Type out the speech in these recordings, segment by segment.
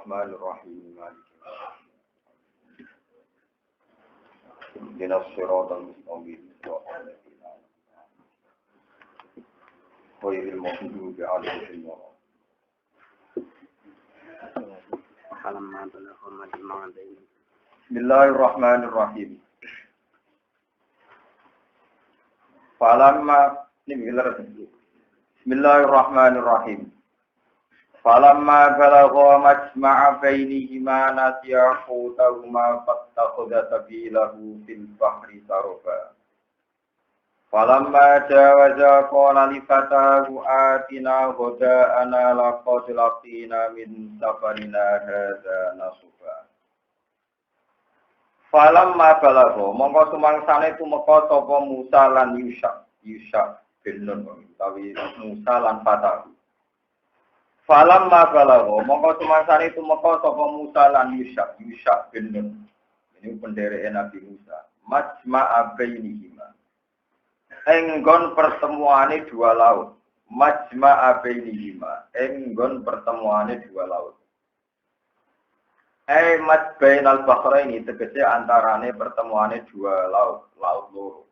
Bismillahirrahmanirrahim. Dinas siratal mustaqim wa ghairil maghdubi 'alaihim waladdallin. Bismillahirrahmanirrahim. Bismillahirrahmanirrahim. Falamma balagha majma'a bainihima nasiya hutahuma fattakhadha sabilahu fil bahri saraba. Falamma jawaza qala li fatahu atina ghada'ana laqad laqina min safarina hadza nasuba. Falamma balagha mongko sumangsane tumeka sapa Musa lan Yusha bin Nun utawi Musa lan fatahu. Falamma balagha mongko sumangsane tumeka sapa Musa lan Yusha bin Nun. Ini pendereke Nabi Musa. Majma'a bainihima. Enggon pertemuane dua laut. Majma'a bainihima. Enggon pertemuane dua laut. Bainal bahraini tegese antarane pertemuane dua laut loro.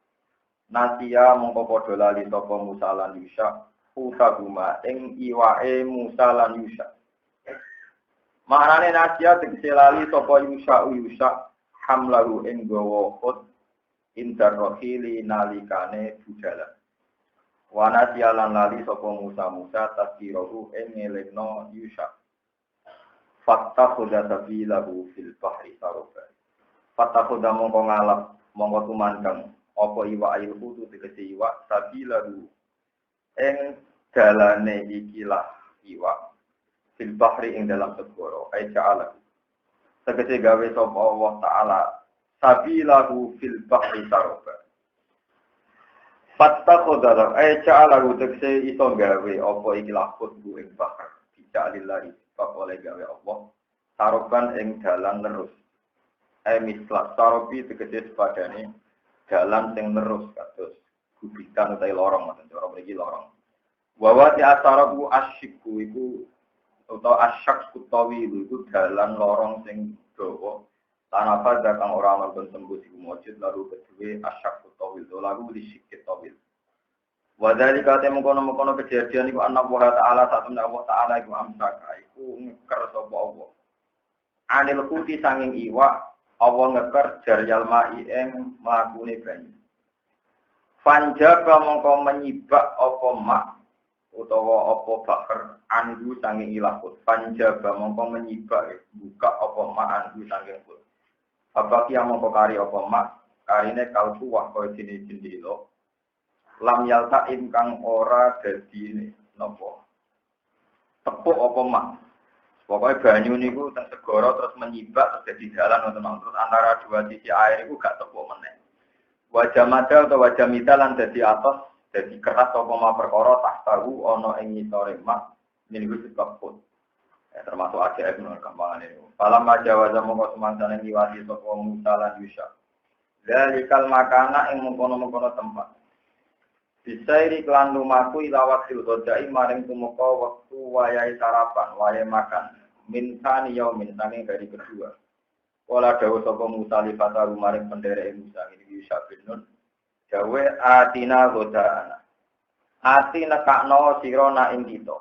Nasia mongko padha lali sapa Musa lan Yusha. Utaguma ing iwake Musa lan Yusha. Maknane nasia tegese lali sapa Yusha hamlahu ing gawa khut indar rohili nalikane budalan. Wa nasia lan lali sapa Musa tasdirohu ing ngelingno Yusha. Fattakhudha sabilahu fil bahri saraba. Fattakhudha mongko ngalap mongko tumandang apa iwak ilmu tegese iwak sabilahu ing dalane ikilah iwak fil bahri ing dalam segara ai ja'ala tegese gawe sapa Allah taala sabilahu fil bahri saraba fattakhadha ai ja'ala tegese iso gawe apa ikilah kudu ing bahar dijalillahi oleh gawe Allah saroban ing dalan terus ai mislah sarobi tegese sepadane dalan sing terus kados gubitan utawi lorong ngoten cara mriki lorong. Wa wa ta'arabu asyikku iku utawa asyak kutawi iku dalan lorong sing dawa. Tanapa kang ora ana tembus iku mujud lalu kedue asyak kutawi lalu disikit tawil. Wa dzalika temono-mono kejadian iku ana Allah taala satune Allah taala iku amsaka iku ngeker sapa Allah. Anil kuti sanging iwak Allah ngeker jaryal mai ing mlakune banyu. Panjaba mongko menyibak apa mak utawa apa bakar andu sanging ilahut. Panjaba mongko menyibak buka apa mak andu sanging put. Apa ki mongko kari apa mak karine kalbu wah koyo jendilo. Lam yalta ingkang ora dadi napa. Tepuk apa mak. Pokoke banyu niku teng segara terus menyibak terus dadi dalan wonten terus antara dua sisi air iku gak tepuk meneh. Wajah madal atau wajah mitalan jadi atas jadi keras apa ma perkara tak tahu ana ing ngisore mak niku sebab pun termasuk ajaib menurut kambangan ini. Falam majawaza mongko semangsane liwati sapa Musa lan Yusha. Dalikal makana ing mengkono-mengkono tempat. Bisairi klan lumaku ilawatil godai maring tumeka wektu wayahe sarapan, wayahe makan. Mintani yaumin saking dari kedua. Wala dawuh sapa Musa li fataru maring pendereke Musa iki Yusha bin Nun. Dawe atina godana. Ati nekakno sira na ing kita.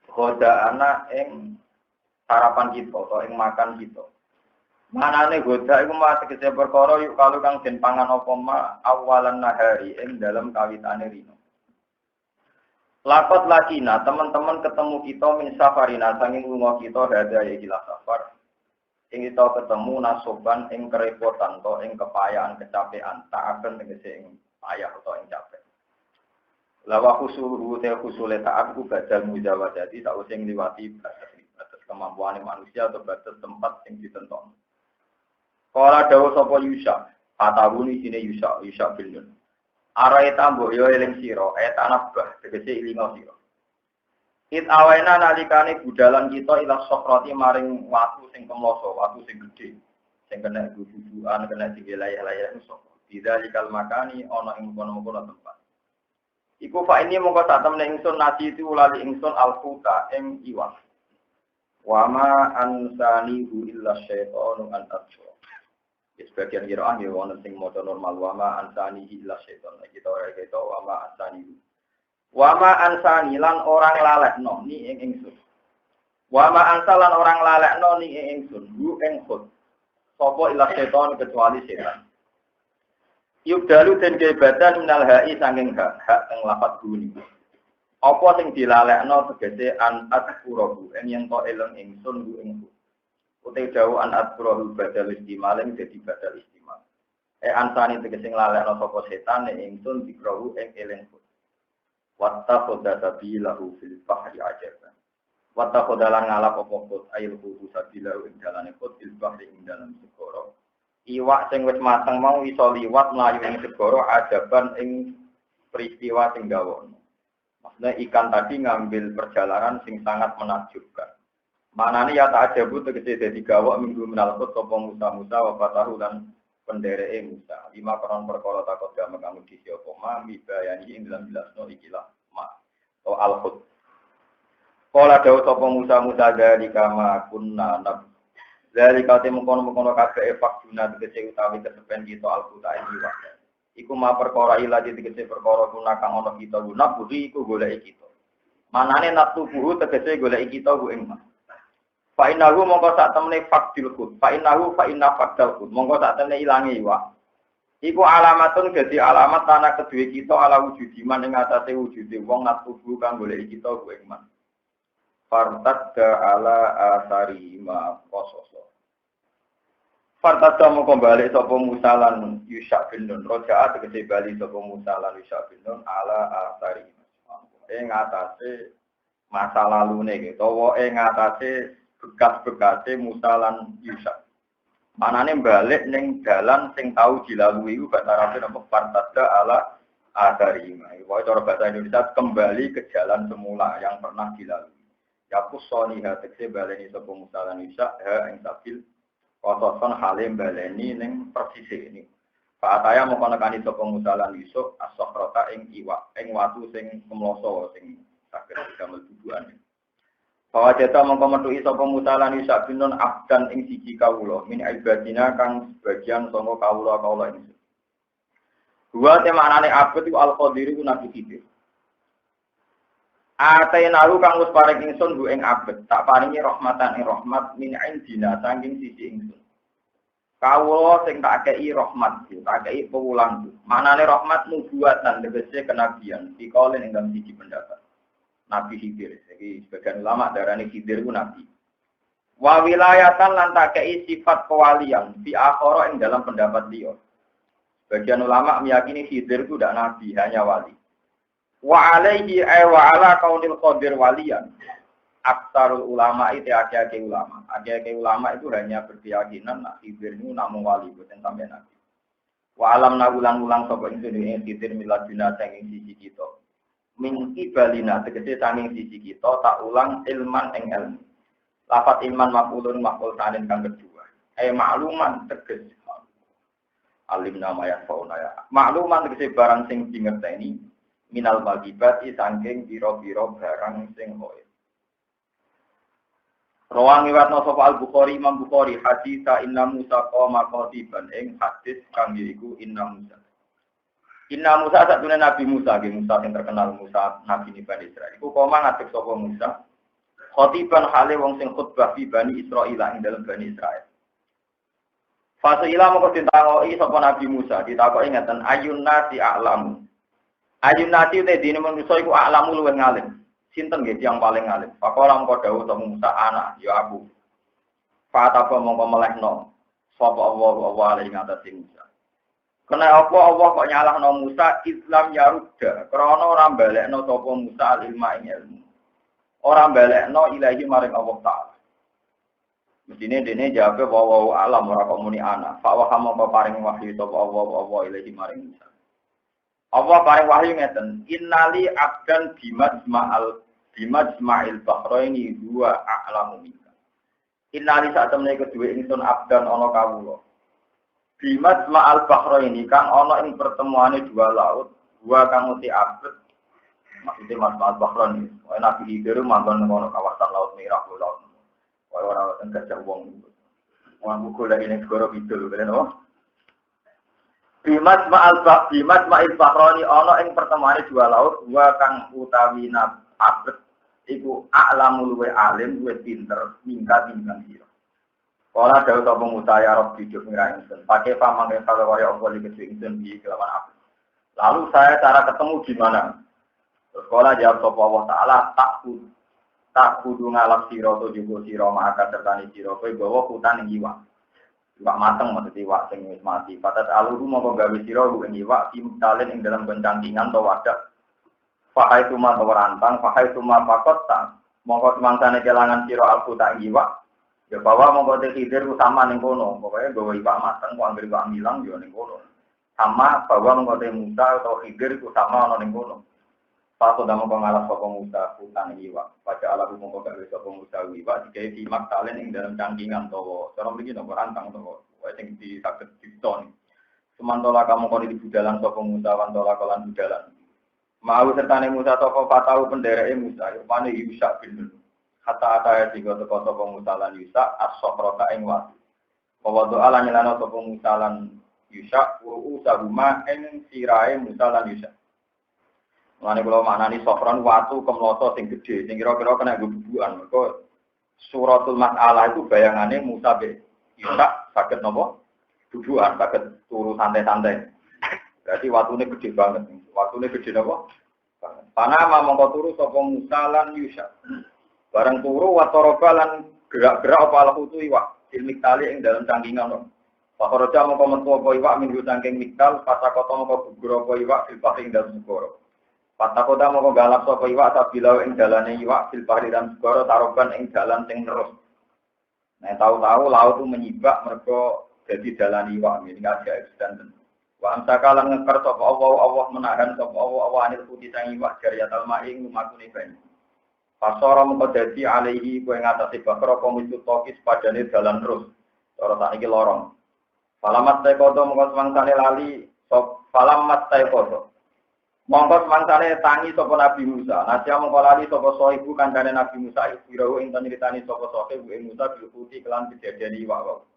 Godana ing sarapan kita utawa ing makan kita. Manane goda iku mah tegese perkara yuk kalu kang den pangan apa ma awalan nahari ing dalam kawitane rino. Lakot lakina teman-teman ketemu kita min safarina sanging lunga kita hada iki la safar. Ing kita ketemu nasoban ing kerepotan to ing kepayaan kecapean tak akan tegese ing payah utawa ing capek. Lawa khusulu te khusule tak aku badal mujawazati tak using liwati batas kemampuan manusia atau batas tempat sing ditentokno. Kala dawuh sapa Yusha, patawuni sine Yusha bin Nun. Arae tambok yo eling sira, tanabah tegese ilinga sira. It awena nalikane budalan kita ila sokrati maring watu sing kemloso, watu sing gedhe, sing kena gubukan, kena digelayah-layah sapa. Didzalikal makani ana ing kono-kono tempat. Iku fa ini mongko sak temne ingsun nasi itu lali ingsun alfuta ing iwak. Wa ma ansanihu illa syaitanu an atsura. Sebagian qiraah ya wonten sing maca normal wa ma ansanihi illa syaitan. Kita ora kita wa ma ansanihu. Wa ma ansani lan orang lalekno ni ing ingsun. Wa ma ansalan orang lalekno ni ing ingsun, hu ing khut. Sapa illa syaitan kecuali setan. Yubdalu den kebadan minal ha'i sanging hak ing lafat guni. Apa sing dilalekno tegese an atqurahu yen to eleng ingsun ku ing utek dawu an atqurahu badal istimal dadi badal istimal. Ansani tegese nglalekno sapa setan ing ingsun dikrahu ing eleng. Watta khodasabilahu fil bahri ajaban. Watta khodalan ngalap apa kut ail kubu sabilahu ing dalane kut fil bahri ing dalam segara. Iwak sing wis mateng mau iso liwat mlayu ing segara ajaban ing peristiwa sing gawono. Maksudnya ikan tadi ngambil perjalanan sing sangat menakjubkan. Manane ya ta'ajabu tegese dadi gawok minggu menalkut sapa Musa wa fatahu lan pendereke Musa. Lima peron perkara takut gak kamu di sapa ma mibayani ing dalam jelasno ikilah ma. O al-khud. Kala dawuh sapa Musa dari kama kunna nab. Dari kate mengkono-mengkono kabeh efak guna tegese utawi kesepen kita al-quta iki wae. Iku ma perkara ilaji tegese perkara kuna kang ana kita guna budi iku goleki kita. Manane natubuhu tegese goleki kita ku ing ma. Fa innahu mongko sak temene fakdil khud. Fa innahu fa inna fakdal khud. Mongko sak temene ilange iwak. Iku alamatun dadi alamat tanah kedue kita ala wujudiman ing atase wujude wong natubuhu kang goleki kita ku ing ma. Fartadda ala asari ma qasoso. Fartadda mongko balik sapa Musa lan Yusha bin Nun. Rojaat tegese bali sapa Musa lan Yusha bin Nun ala asari. Ing atase masa lalune iki utawa ing atase bekas-bekase Musa lan Yusha. Manane balik ning dalan sing tau dilalui iku bahasa Arab napa fartadda ala asari. Iku cara bahasa Indonesia kembali ke jalan semula yang pernah dilalui. Yakus soni hatekse baleni sapa Musa lan Yusha ha ing sabil kotoson halim baleni ning persise ini. Pak Ataya moko nekani sapa Musa lan Yusuf as-sakhrata ing iwak ing watu sing kemloso sing saged damel dudukan. Bahwa jeta mongko metuki sapa Musa lan Yusuf binun abdan ing siji kawula min ibadina kang sebagian sanga kawula ing. Dua temanane abad iku al-qadir iku nabi Khidir. Atainahu kang wis paring ingsun bu ing abet tak paringi rahmatan ing rahmat min indina saking sisi ingsun. Kawula sing tak kei rahmat, tak kei pewulang. Manane rahmat nubuatan tegese kenabian, dikole ing dalam siji pendapat. Nabi Khidir, iki sebagian ulama darani Khidir ku nabi. Wa wilayatan lan tak kei sifat kewalian di akhara ing dalam pendapat liya. Sebagian ulama meyakini Khidir ku ndak nabi, hanya wali. Wa alaihi wa ala kaunil qadir waliyan. Aksarul ulama itu akeh-akeh ulama. Akeh-akeh ulama itu hanya berkeyakinan nak Khidir itu namung wali boten sampai nabi. Wa alam ulang sapa ingsun ing Khidir miladina sing siji kita. Min ibalina tegese sanging siji kita tak ulang ilman ing ilmu. Lafat ilman maf'ulun maf'ul tsanin kang kedua. Makluman tegese alim nama ya fauna ya. Makluman tegese barang sing dingerteni minal magibati sangking biro-biro barang sing hoy. Rawangi watno sapa Al-Bukhari Imam Bukhari haditsa inna Musa qoma qatiban ing hadis kang iku inna Musa. Inna Musa satune Nabi Musa, Musa yang terkenal Musa Nabi Bani Israil. Iku koma ngadeg sapa Musa. Qatiban hale wong sing khutbah fi Bani Israil ing dalam Bani Israil. Fase ila moko ditangoki sapa Nabi Musa, ditakoki ngeten ayun nasi a'lamu. Ayun nasi te dene manusa iku a'lamu luwih ngalim. Sinten nggih tiyang paling ngalim? Faqala mongko dawuh sapa Musa ana ya aku. Fatapa mongko melehno sapa Allah alaihi ngatasi Musa. Kena apa Allah kok nyalahno Musa Islam ya rudha. Krana ora balekno sapa Musa ilmu ing ilmu. Ora balekno ilahi maring Allah Ta'ala. Mesine dene jawabe wa alam ora kok muni ana. Fa wa mongko paring wahyu sapa Allah ilahi maring Musa. Allah paring wahyu ngeten, innali abdan bimajma'il bahraini huwa a'lamu minka. Innali sak temene kedue ingsun abdan ana kawula. Bimajma'al bahraini kang ana ing pertemuane dua laut, dua kang uti abet. Maksudnya majma'al bahraini, Nabi Khidir manggon ana kawasan laut Merah laut. Orang gajah wong. Wong golek ning negara kidul kene apa? Bimas ma'il bahrani ana ing pertemuane dua laut dua kang utawi abet iku a'lamul wa alim luwih pinter mingkat timbang sira. Kala dawuh sapa Musa ya Rabb hidup ngira ingsun. Pakai pamangke kalau kaya apa iki ingsun di kelawan aku. Lalu saya cara ketemu gimana? Terus kala jawab sapa Allah taala tak kudu ngalap sira to juga sira maka sertani sira kowe gawa hutan ing iwak. Iwak mateng maksud iwak sing wis mati. Patat aluhu mongko gawe sira ing iwak simtalen ing dalam bencangkingan to wadah. Fahai tuma to rantang, fahai tuma pakot ta. Mongko semangsane kelangan sira alku tak iwak. Ya bahwa mongko te hidir ku sama ning kono. Pokoke gawe iwak mateng ku anggere iwak milang yo ning kono. Sama bahwa mongko te Musa atau hidir ku sama ana ning kono. Pato damo pengalap sapa Musa hutan iwak. Pada ala mongko gawe sapa Musa iwak digawe timak talen ing dalam cangkingan to. Cara mriki nomor rantang to. Wae sing disaged diton. Semantola kamu kon di budalan sapa Musa wantola kolan budalan. Mau sertane Musa sapa fatau pendereke Musa rupane Yusa bin Nun. Kata ya tiga teko sapa Musa lan Yusa as-sofrota ing watu. Bahwa doa lan nyelana sapa Musa lan Yusa usahuma ing sirahe Musa lan Yusa. Mulane kula maknani sofron watu kemloso sing gedhe sing kira-kira kena gubukan. Mergo suratul mas'alah itu bayangane Musa be Yusa saged napa? Bubukan saged turu santai-santai. Berarti watune gede banget. Watune gede napa? Panama mongko turu sapa Musa lan Yusa. Barang turu watoroba lan gerak-gerak apa alhutu iwak. Ilmik tali ing dalam cangkingan. Pakoroja mongko metu apa iwak minggu cangking miktal, pasakota mongko gugur apa iwak filpahri ing dalam segoro. Patakota mongko galap sapa iwak sabilau ing dalane iwak filpahri dan segoro taroban ing dalan sing terus. Nah tahu-tahu laut itu menyibak mergo jadi dalan iwak ini aja eksisten. Wa amsakalan ngeker sapa Allah menahan sapa Allah anil putih sang iwak jariyatal ma'ing lumakune banyu. Pasara mengko dadi alaihi kowe ngatasi bakara komitu tokis padane dalan terus. Cara sakniki lorong. Falamat taikoto mengko semangsane lali sop falamat taikoto. Mongko semangsane tangi sapa Nabi Musa. Nasya mengko lali sapa soibu kancane Nabi Musa ibiro ing nyritani sapa sohe ing Musa diuti kelan kejadian iwak.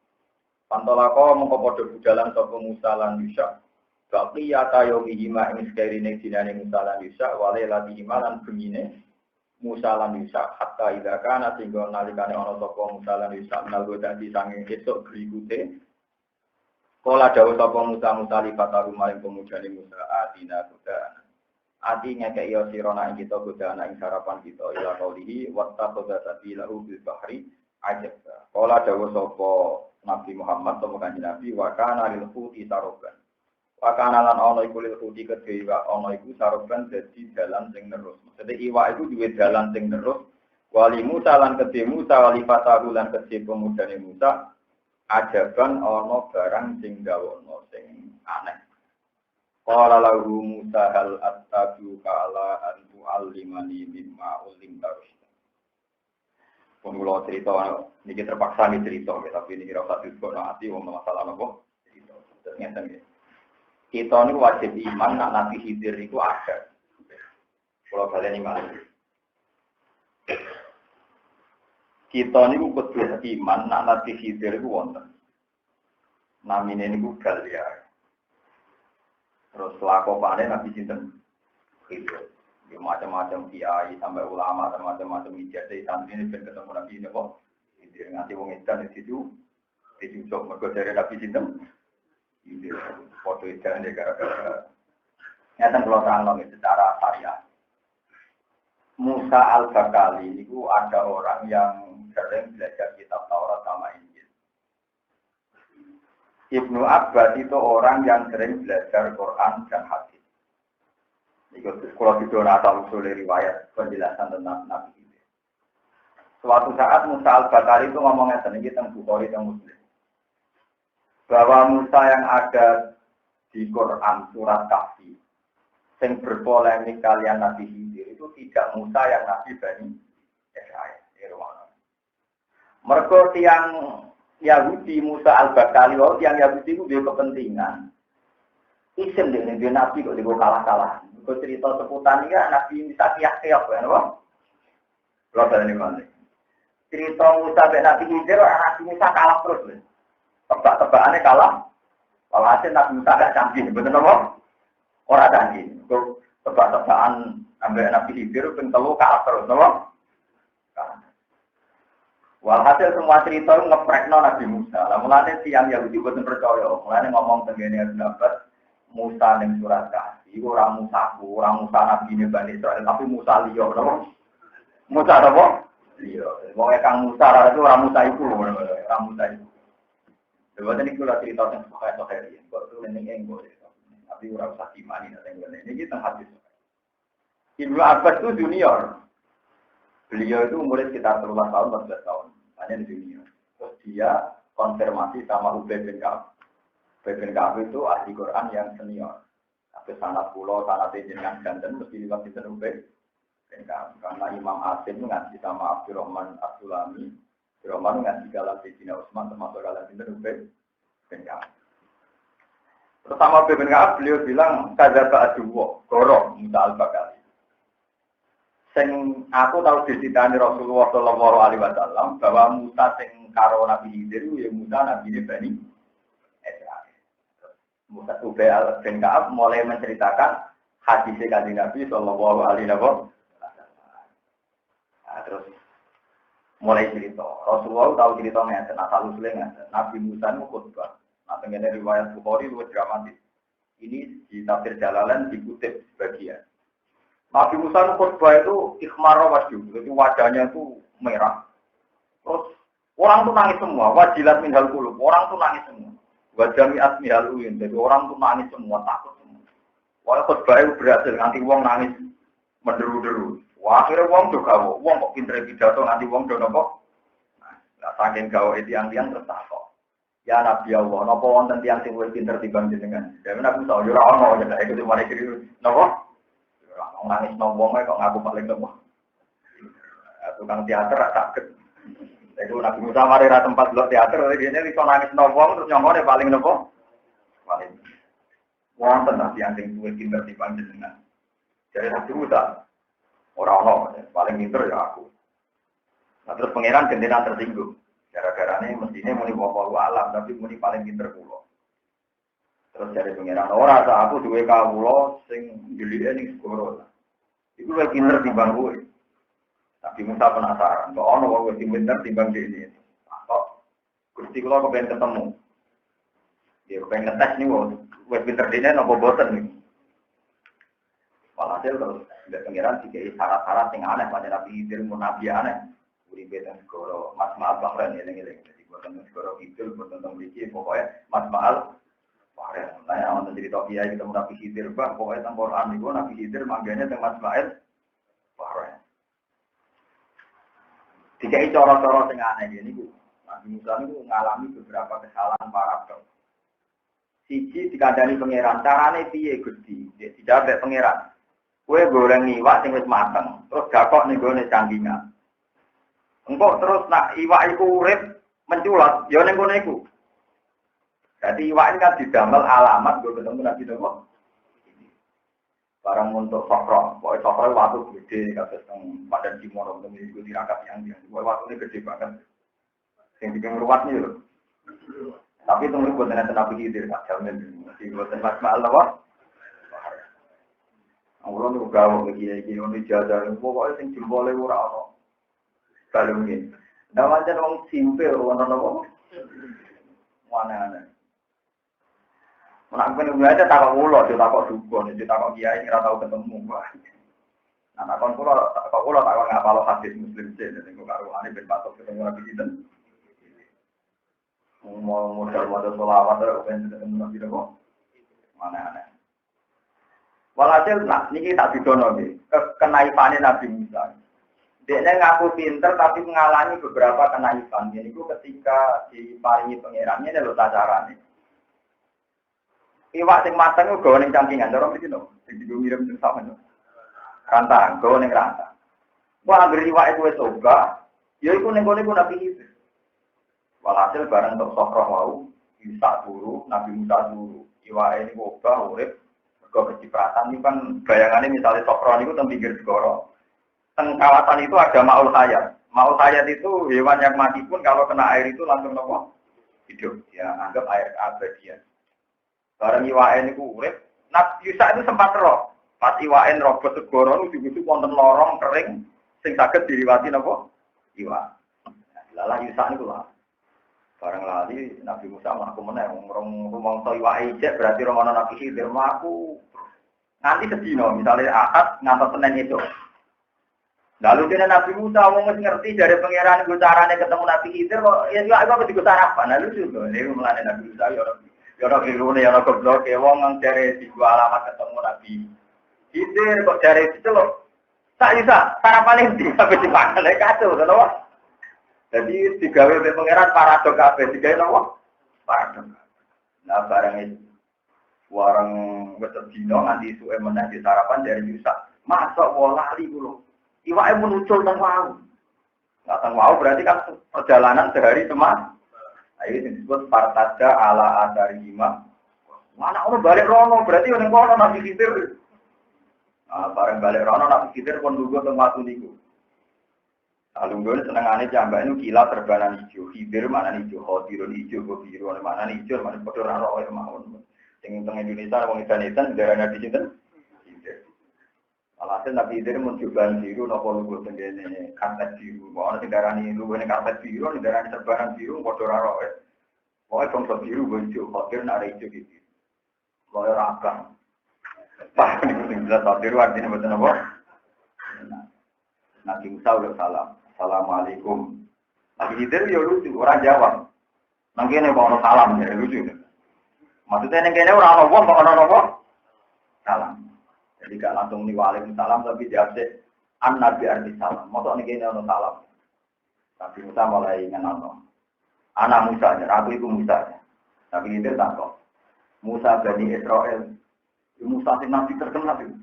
Pantolako mengko padha budalan sapa Musa lan Yusa. Baqi atayomi hima ing sekerine dinane Musa lan Yusa wale lati himalan bengine Musa lan Yusa hatta idza kana singgo nalikane ana sapa Musa lan Yusa menalgo dadi sanging esuk berikute kala dawuh sapa Musa li fataru maring pemujane Musa atina kuda atinya kaya yo sirona ing kita kuda ana ing sarapan kita ila qaulihi wattaqadha sabilahu bil bahri ajab kala dawuh sapa Nabi Muhammad sapa kanjeng Nabi wa kana lil khuti saroban Wakana lan ana iku lil khuti kedhe iwak ana iku saroban dadi dalan sing terus. Maksudnya iwak iku duwe dalan sing terus. Wali Musa lan kedhe Musa wali fatahu lan kedhe pemudane Musa ajaban ana barang sing gawono sing aneh. Qala lahu Musa hal attabi'u ka'ala an tu'allimani mimma ulim tarus. Pun kula cerita niki terpaksa cerita tapi niki ora usah disebut ati wong masalah napa cerita. Ternyata kita ini wajib iman, nak Nabi Khidir itu ada. Kalau kalian iman, kita ini kudu iman, nak Nabi Khidir itu wonten. Namine ini bukan ya. Terus lakopane Nabi Sinten Khidir. Ya, macam-macam kiai sampai ulama, macam-macam ijazah santri ini ben ketemu Nabi ini kok. Khidir nganti wong edan di situ, dijujuk mergo dari Nabi Sinten. Ini foto ikan dia gara-gara nyata kalau terang secara syariat. Musa al-Bakali itu ada orang yang sering belajar kitab Taurat sama Injil. Ibnu Abbas itu orang yang sering belajar Quran dan hadis. Ikut sekolah di zona asal-usul riwayat penjelasan tentang Nabi ini. Suatu saat Musa al-Bakali itu ngomongnya sendiri tentang Bukhari dan Muslim. Bahwa Musa yang ada di Quran surat Kahfi yang berpolemik kalian Nabi Khidir itu tidak Musa yang Nabi Bani Israil. Mereka yang Yahudi Musa al-Bakali yang Yahudi itu dia kepentingan. Isim dia Nabi kok dia kalah-kalah. Kau cerita seputar ini kan Nabi bisa kiyak-kiyak kan? Kalau ini mana? Cerita Musa dan Nabi Khidir, Nabi Musa kalah terus. Tebak-tebakannya kalah. Walhasil Nabi Musa gak canggih, bener apa? Orang canggih. Untuk tebak-tebakan ambil Nabi Khidir, telu kalah terus, apa? Walhasil semua cerita itu ngeprekno Nabi Musa. Lah mulane tiyang Yahudi boten percaya. Mulane ngomong tengene pendapat Musa ning surat Kahfi ora Musa Nabi ne Bani Israil, tapi Musa liya, napa? Musa apa? Liya. Wong kang Musa ora Musa iku, ora Musa iku. Dewa tadi kula cerita tentang sokai ini, kok itu neneng enggo, tapi ora usah dimani nanti ini kita hadis. Ibnu Abbas itu junior, beliau itu umurnya sekitar 13 tahun, 14 tahun, hanya di junior. Terus dia konfirmasi sama Ubay bin Ka'ab. Ubay bin Ka'ab itu ahli Quran yang senior. Tapi sanad pulau, sanad jenengan ganten mesti liwat di Ubay bin Ka'ab. Karena Imam Asim ngaji sama Abdurrahman As-Sulami. Roman ngasih galah Sayyidina Utsman termasuk galah Sinten Ubay bin Ka'ab. Pertama Ubay bin Ka'ab beliau bilang kadzaba aduwa, goro Musa al-Bakali. Sing aku tahu diceritani Rasulullah sallallahu alaihi wasallam bahwa Musa sing karo Nabi Khidir ya Musa Nabi Bani Israil. Musa Ubay bin Ka'ab mulai menceritakan hadis Kanjeng Nabi sallallahu alaihi wasallam. Terus mulai cerita. Rasulullah tahu cerita ngeten, asal usulnya ngeten. Nabi Musa itu khutbah. Nah, tengene riwayat Bukhari luwih dramatis. Ini di tafsir Jalalain dikutip sebagian. Nabi Musa itu khutbah itu ikhmar wajhu, jadi wajahnya itu merah. Terus orang tuh nangis semua, wajilat minhal qulub. Orang tuh nangis semua. Wajami'at minhal uyun. Jadi orang tuh nangis semua, takut semua. Wah, khutbah itu berhasil nanti wong nangis menderu-deru. Wah, akhirnya wong juga, wong kok pinter pidato nanti wong do nopo. Nah, saking gawe tiang-tiang terus takok. Ya Nabi Allah, napa wonten tiang sing luwih pinter timbang jenengan? Dewe Nabi tahu yo ora ono ya nek iki mari kiri. Napa? Ora nangis nang wong kok ngaku paling nopo. Tukang teater ra saged. Iku Nabi Musa mari ra tempat lho teater, dene iso nangis nang wong terus nyongone paling nopo? Paling. Wonten tiang sing luwih pinter timbang jenengan. Jadi Nabi Musa orang paling pinter ya aku. Nah, terus pangeran gendenan tersinggung. Gara-gara ini mestinya muni wawahu alam, tapi muni paling pinter kulo. Terus dari pangeran orang aku duwe kawula sing ndelike ning segoro. Iku luwih pinter timbang kowe. Tapi Musa penasaran, kok ono wong sing pinter timbang dhewe. Kok Gusti kula kepen ketemu. Dia kepen ngetes nih wong pinter dene napa boten nih. Walhasil terus tidak pengiran tiga syarat-syarat yang aneh pada Nabi Khidir mau Nabi aneh. Uripe dan segoro Mas Ma'al Bahrain eling-eling. Jadi buatan segoro itu buatan memiliki pokoknya Mas Ma'al Bahrain. Nah, yang cerita kiai kita Nabi Khidir bah pokoknya tentang Quran itu Nabi Khidir mangganya tentang Mas Ma'al Bahrain. Tiga coro-coro yang aneh ini Nabi Musa itu mengalami beberapa kesalahan parah. Siji dikandani pangeran carane piye Gusti? Dia tidak ada pangeran. Kue goreng iwak sing wis mateng, terus gakok ning gone canggingan. Engko terus nak iwak iku urip menculot, ya ning gone iku. Dadi iwak ini kan didamel alamat go ketemu Nabi Muhammad. Barang untuk sokro, pokoke sokro watu gede kados teng Padan Timor untuk minggu tirakat yang watune gede banget. Sing bikin ruwat nih lho. Tapi tunggu buat Nabi Khidir tak jamin. Masih buat Mas Ma'al apa? Orang itu gawe begini, orang dijajar, pokoknya sing jempolnya ora ono. Kalungin. Nah macam orang simpel, orang apa? Mana-mana. Menakutkan gue aja takut ulo, dia takut dukun, dia takut kiai, nggak tahu ketemu. Nah takut ulo, takut ngapal hadis Muslim sih, jadi gue karuannya ben patok ketemu Nabi Khidir. Mau modal sholawat, ben ketemu Nabi Khidir. Mana-mana. Walhasil, nah, ini tak didono nih, kenaifan Nabi Musa. Dia ngaku pinter tapi mengalami beberapa kenaifan. Ini itu ketika diparingi pengirannya, ini loh tacarannya. Iwak sing mateng itu gawa ning cangkingan, dorong itu loh. Jadi gue mirip sing sama loh. Rantang, gawa ning rantang. Wah, agar iwak itu coba, ya itu ning Nabi Khidir. Walhasil bareng untuk sokroh mau, bisa turu, Nabi Musa turu. Iwak ini coba, urip. Kecipratan itu kan bayangannya misalnya Sokron itu teng pinggir segoro. Teng kawasan itu ada Ma'ul Hayat. Mau hayat itu hewan yang mati pun kalau kena air itu langsung nopo hidup. Ya anggap air abadian. Barang iwaen itu urip. Nabi Yusa itu sempat roh. Pas iwaen robot segoro ujug-ujug wonten lorong kering sing saged diliwati napa? Iwa. Lalah Yusa niku lah. Barang lali Nabi Musa mlaku meneh wong rumangsa iwake ijek berarti romono Nabi Khidir mlaku. Nanti sedina misalnya Ahad ngantos Senin itu. Lalu dia Nabi Musa mau ngerti dari pangeran gue caranya ketemu Nabi Khidir kok ya juga apa digo sarapan lalu juga dia mulane Nabi Musa ya ora kirune ya ora goblok e wong nang jare di dua alamat ketemu Nabi Khidir kok jare itu loh tak bisa sarapan iki sampai dipangan kacau lho. Jadi digawe oleh pangeran paradok kabeh digawe napa? Paradok. Nah barang itu warang wis dino nganti suwe meneh di sarapan dari Musa. Masuk lali kulo. Iwake muncul teng wau. Nah, teng wau berarti kan perjalanan sehari teman. Ayo disebut partada ala adarihima. Mana ono balik rono berarti ning kono Nabi Khidir. Ah bareng balik rono Nabi Khidir pun lungguh teng watu niku. Lungguh senengane jambak niku kilat terbanan ijo. Khidir mana ijo, Khadirun ijo, biru mana ijo, mana padha ora roe mawon. Sing teng Indonesia wong edan-edan darane di sinten? Alhasil Nabi Khidir mencoba biru, nopo lugu tenggene karpet biru. Mau ada darani lugu ini karpet biru, darani terbaran biru, kotor raro. Mau bangsa biru, hijau, Khadir nara hijau gitu. Mau rakam. Pak, ini jelas Khadir artinya betul nopo. Nabi Musa udah salam, assalamualaikum. Nabi Khidir ya lucu, orang jawab. Nangkene mau salam ya lucu. Maksudnya nangkene orang nopo, kok orang nopo? Salam. Jadi gak langsung nih waalaikumsalam tapi jawab sih an nabi arti salam. Maksudnya ini gini ono salam. Nabi Musa mulai ngenal. Anak Musa aja, aku itu Musa. Nabi Khidir takut. Musa Bani Israel. Musa si nabi terkenal itu.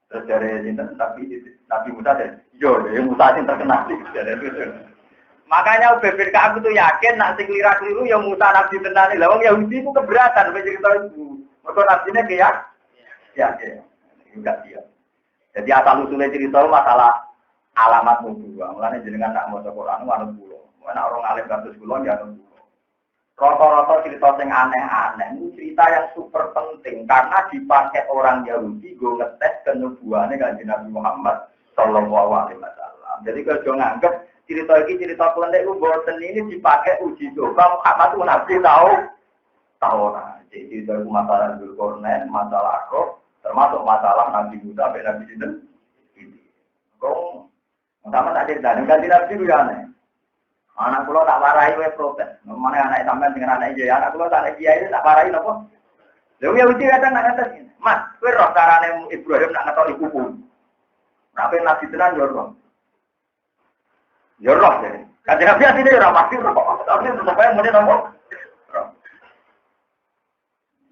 Terus dari Nabi Musa deh. Yo, Musa si terkenal itu. Makanya bebek aku tuh yakin nak sing keliru ya Musa nabi tenan. Lah wong Yahudi itu keberatan cerita itu. Mergo nabine kayak ya. Enggak dia. Jadi asal usulnya cerita masalah alamat nubuwah. Mulane jenengan nak maca Quran manut kula. Ana orang alim kados kula ya manut kula. Rata-rata cerita sing aneh-aneh ini cerita yang super penting karena dipakai orang Yahudi go ngetes kenubuwane Kanjeng Nabi Muhammad sallallahu alaihi wasallam. Jadi kalau nganggep cerita iki cerita pendek ku boten ini dipakai uji coba Muhammad itu nabi tahu ora. Jadi itu masalah Dzulqarnain, masalah Roh termasuk masalah Nabi Musa sampai Nabi Sinten. Kok sama tak cerita, dengan Nabi itu ya aneh. Anak pulau tak warai we protes. Mana anak sampean dengan anak dia, anak pulau tak kiai itu tak warai apa? Lalu ya uji kadang nak kata ini, Mas, kowe roh carane Ibrahim nak ngetok ibuku. Nabi Nabi tenan yo roh. Yo roh jadi. Kan Nabi asline ora pasti roh. Tapi supaya muni nopo?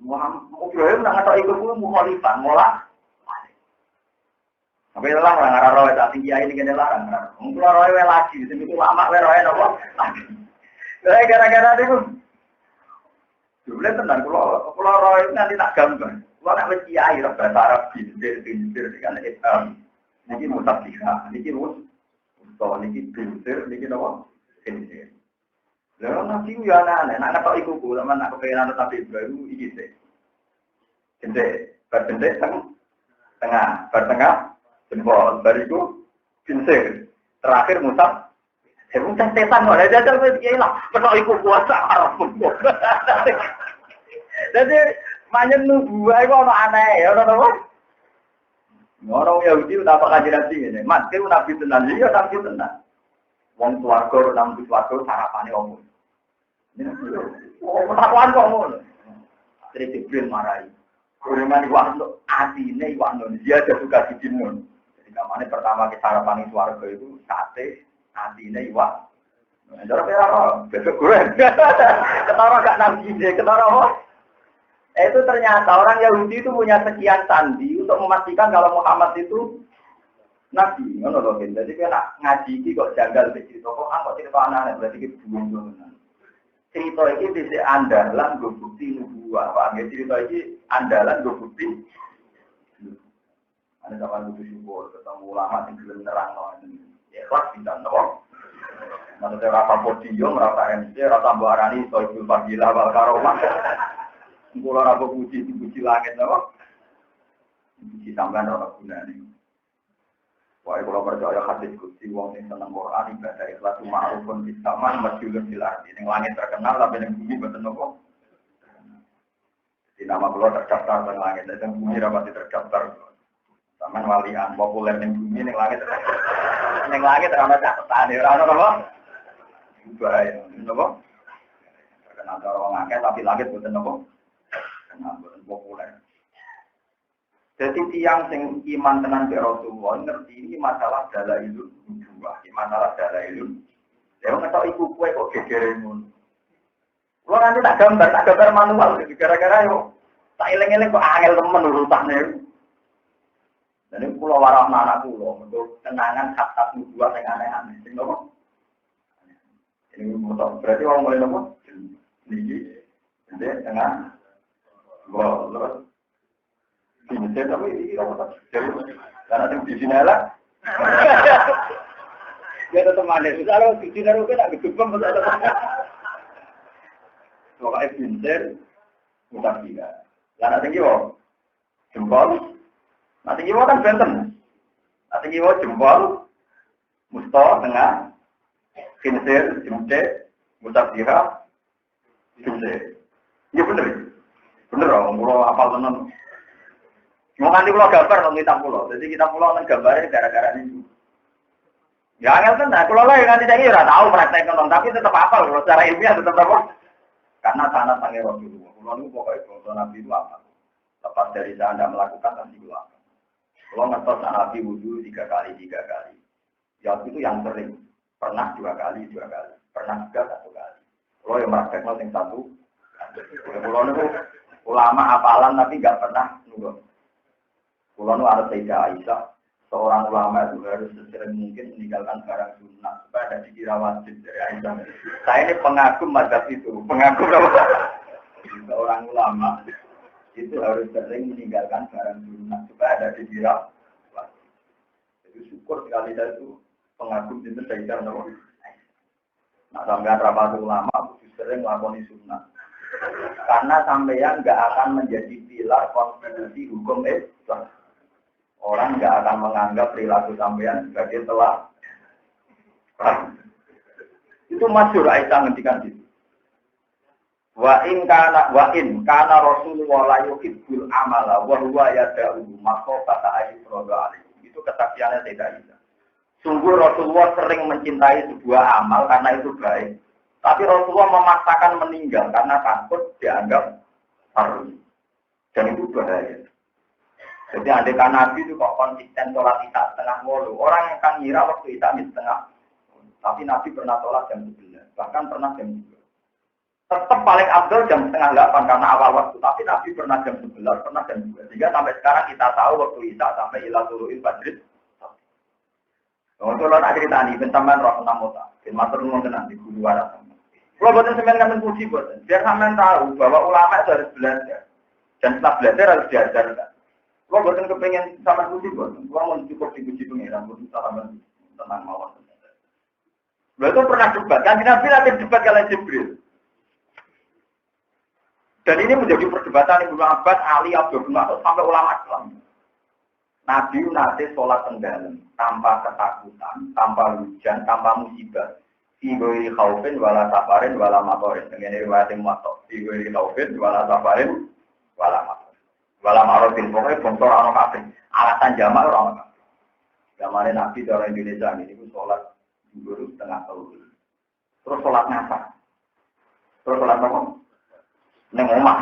Muhammad Ibrahim nak ngetok ibuku mukhalifan, mola. Tapi lah orang arah roh tak tinggi ini kena larang. Mungkin roh lagi, itu lama roh nopo lagi. Gara-gara itu, dulu tenang. Kalau roh itu nanti tak gambar. Kalau nak berkiai roh bahasa Arab bintir dengan Islam. Niki mutafiha, niki mus, niki bintir, niki nopo bintir. Lalu nanti ya anak nak tahu ikut gula, nak kepengen tapi baru ini sih. Bintir, berbintir tengah, bertengah. Jempol, bariku, pinsir, terakhir Musa, Musa setan, ada jajal, ya lah, pernah ikut puasa, Arab pun. Jadi, manyen nubuah itu orang aneh, ya, orang-orang. Orang Yahudi udah apa kajian ini, Mas, itu nabi tenan, iya nabi tenan. Wong suarga, nabi suarga, sarapannya omong. Petakuan kok omong. Akhirnya Jibril marahi. Kuriman iwano, adine iwano, dia ada suka dijinun. Kamane pertama ke sarapan di swarga itu sate, adine iwak. Cara kira besok gue. Ketara gak nabi deh, ketara apa? Itu ternyata orang Yahudi itu punya sekian sandi untuk memastikan kalau Muhammad itu nabi. Ngono lho, jadi kena ngaji iki kok janggal cerita kok kok cerita anak berarti iki buang-buangan. Cerita iki dhisik andalan go bukti nubuwah. Pak, cerita iki andalan go bukti. Ada kawan butuh syukur, ketemu ulama yang belum nerang loh. Ikhlas bisa nopo. Maksudnya rasa podium, rasa MC, rasa buarani, soibul fadilah, wal karomah. Kulo rasa puji langit nopo. Puji sampean ora gunane. Wah, kalau percaya hadis Gusti wong sing seneng Quran ibadah ikhlas ma'rufun bis saman masyhurun fil ardi. Ning langit terkenal tapi ning bumi boten nopo. Di nama kula terdaftar ning langit, ning bumi ra pati terdaftar. Saman walian populer ning bumi ning langit. Ning langit ora ana catatan, ora ana apa? Bahaya, napa? Karena ada orang akeh tapi langit boten napa? Karena boten populer. Jadi tiang sing iman tenan be Rasulullah ngerti ini masalah dalailun nubuwah, masalah dalailun. Ya ngetok iku kowe kok gegere ngono. Kulo nanti tak gambar manual gara-gara yo tak eling-eling kok angel temen urutane. Dan ini kulo warah anak kulo untuk kenangan hak-hak nubuwah sing aneh-aneh. Sing napa? Ini motor, berarti orang mulai nopo, ini, jadi tengah, terus, ini tapi ini apa jadi, karena di sini lah, dia tetap manis, kalau di sini aku tak gedung betul betul, pokoknya pinter, mudah tidak, karena tinggi wo, jempol, nanti tinggi wo kan benten, nanti tinggi wo jempol, musto tengah. Kinsir, jemce, mutabdira, jemce. Iya bener. Bener dong, pulau apal tenan. Mau nanti pulau gambar dong kita pulau. Jadi kita pulau nang gambarnya gara-gara ini. Ya angel tenan. Pulau lah nanti saya kira tahu praktek nonton, tapi tetap apal. Kalau secara ilmiah tetap apa? Karena tanah sange Rasulullah. Pulau itu pokoknya kalau Nabi itu apa? Lepas dari saya anda melakukan nanti itu apa? Pulau ngetos Nabi wudhu 3 kali. Ya itu yang sering. Pernah 2 kali, pernah juga 1 kali. Kalau yang prakteknya yang 1, kalau itu ulama apalan tapi nggak pernah nurut. Kalau itu ada Sayyidah Aisyah, seorang ulama itu harus sesering mungkin meninggalkan barang sunnah supaya ada dikira wajib dari Aisyah. Saya ini pengagum mazhab itu, pengagum apa? Seorang ulama itu harus sering meninggalkan barang sunnah supaya ada dikira wajib. Jadi syukur sekali saya itu. Pengagum itu saya tahu. Nah, sampean rapat ulama sering melakoni sunnah. Karena sampean nggak akan menjadi pilar konstitusi hukum Islam. Orang nggak akan menganggap perilaku sampean sebagai telah. Itu masyhur Aisyah ngendikan gitu. Wa in kana Rasulullah la yuhibbul amala wa huwa yad'u maqata ayyuroda alaihi. Itu kesaksiannya Sayyidah Aisyah. Sungguh Rasulullah sering mencintai sebuah amal karena itu baik. Tapi Rasulullah memaksakan meninggal karena takut dianggap harus. Dan itu bahaya. Jadi andaikan Nabi itu kok konsisten sholat isya setengah 8. Orang yang akan ngira waktu isya setengah. Tapi Nabi pernah sholat jam 11. Bahkan pernah jam 2. Tetap paling abdul jam setengah 8 karena awal waktu. Tapi Nabi pernah jam 11, pernah jam 2. Sehingga sampai sekarang kita tahu waktu isya sampai ila tulu'il fajr. Kalau tak cerita nih, pentambahan roh namota, matur nuwun tenan di guru waras. Kalau buatan semen kan puji buatan, biar sampean tahu bahwa ulama itu harus belajar dan setelah belajar harus diajarkan. Kalau buatan kepengen sama puji buatan, kalau mau cukup dipuji pengiran, buatan sama tenang mawar. Itu pernah debat, kan Nabi nanti debat kalian Jibril. Dan ini menjadi perdebatan Ibnu Abbas, Ali, Abdul Mas'ud sampai ulama Islam. Nabi nanti sholat tenggelam tanpa ketakutan, tanpa hujan, tanpa musibah. Tiwiri khaufin wala safarin wala matorin. Dengan riwayat Muwatta. Tiwiri khaufin wala safarin wala matorin. Wala matorin pokoknya bongkor ana kabeh. Alasan jamak ora ana. Zamane Nabi orang Indonesia ini itu sholat zuhur setengah tahun. Terus sholat ngapa? Terus sholat apa? Neng omah.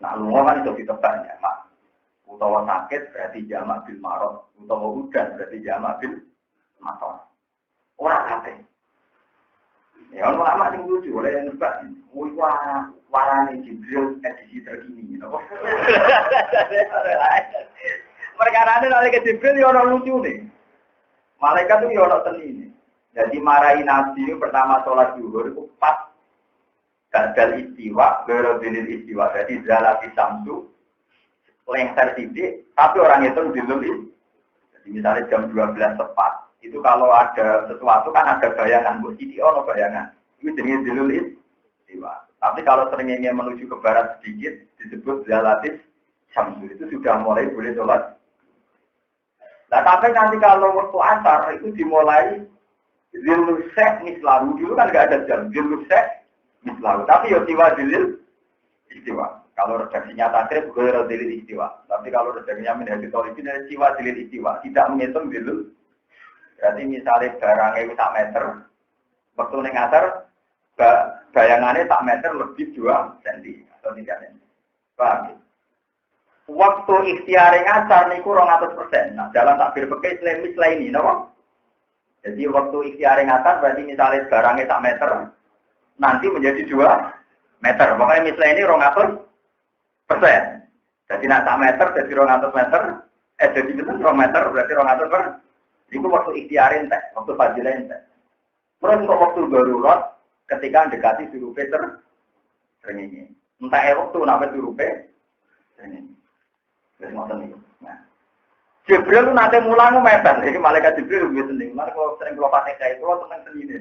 Nah, lunga kan itu ditebaknya, Mak. Utawa sakit berarti jamak bil marot, utawa udan berarti jamak bil mator. Orang kabeh. Ya ono lama sing lucu oleh yang nebak. Wah, warane Jibril edisi terkini, napa? Perkarane nek ke Jibril yo ono lucune. Malaikat itu yo ono tenine. Jadi marahi Nabi pertama sholat zuhur itu pas gagal istiwa, berodilil istiwa. Jadi zalati samsu lengser titik, tapi orang itu diluli. Jadi misalnya jam 12 tepat, Itu kalau ada sesuatu kan ada bayangan, buat CTO no bayangan. Itu jenis dilul istiwa. Tapi kalau seringnya menuju ke barat sedikit, disebut zalatis syamsu. Itu sudah mulai boleh sholat. Nah, tapi nanti kalau waktu asar itu dimulai zilusek mislahu. Dulu kan nggak ada jam. Zilusek mislahu. Tapi ya tiwa dilil istiwa. Kalau redaksinya takrib, boleh dilil istiwa. Tapi kalau redaksinya menjadi tolibin, ada tiwa dilil istiwa. Tidak menghitung dilil. Berarti misalnya barangnya itu 1 meter, waktu ini ngasar, bayangannya 1 meter lebih 2 cm atau 3 cm. Paham? Waktu ikhtiar ngasar niku 200%. Nah, dalam takbir pakai mislah ini, no? Jadi waktu ikhtiar ngasar berarti misalnya barangnya 1 meter, nanti menjadi 2 meter. Pokoknya mislah ini 200%. Jadi nak 1 meter jadi 200 meter, jadi 2 meter berarti 200%. Itu waktu ikhtiarin teh, waktu fajilain teh. Terus untuk waktu darurat, ketika mendekati suruh Peter, ini. Entah waktu namanya suruh Peter, ini. Jadi macam ini. Nah, Jibril itu nanti mulang mepet, jadi malaikat Jibril lebih seneng. Mana kalau sering keluar pakai kayak itu, tenang sendiri.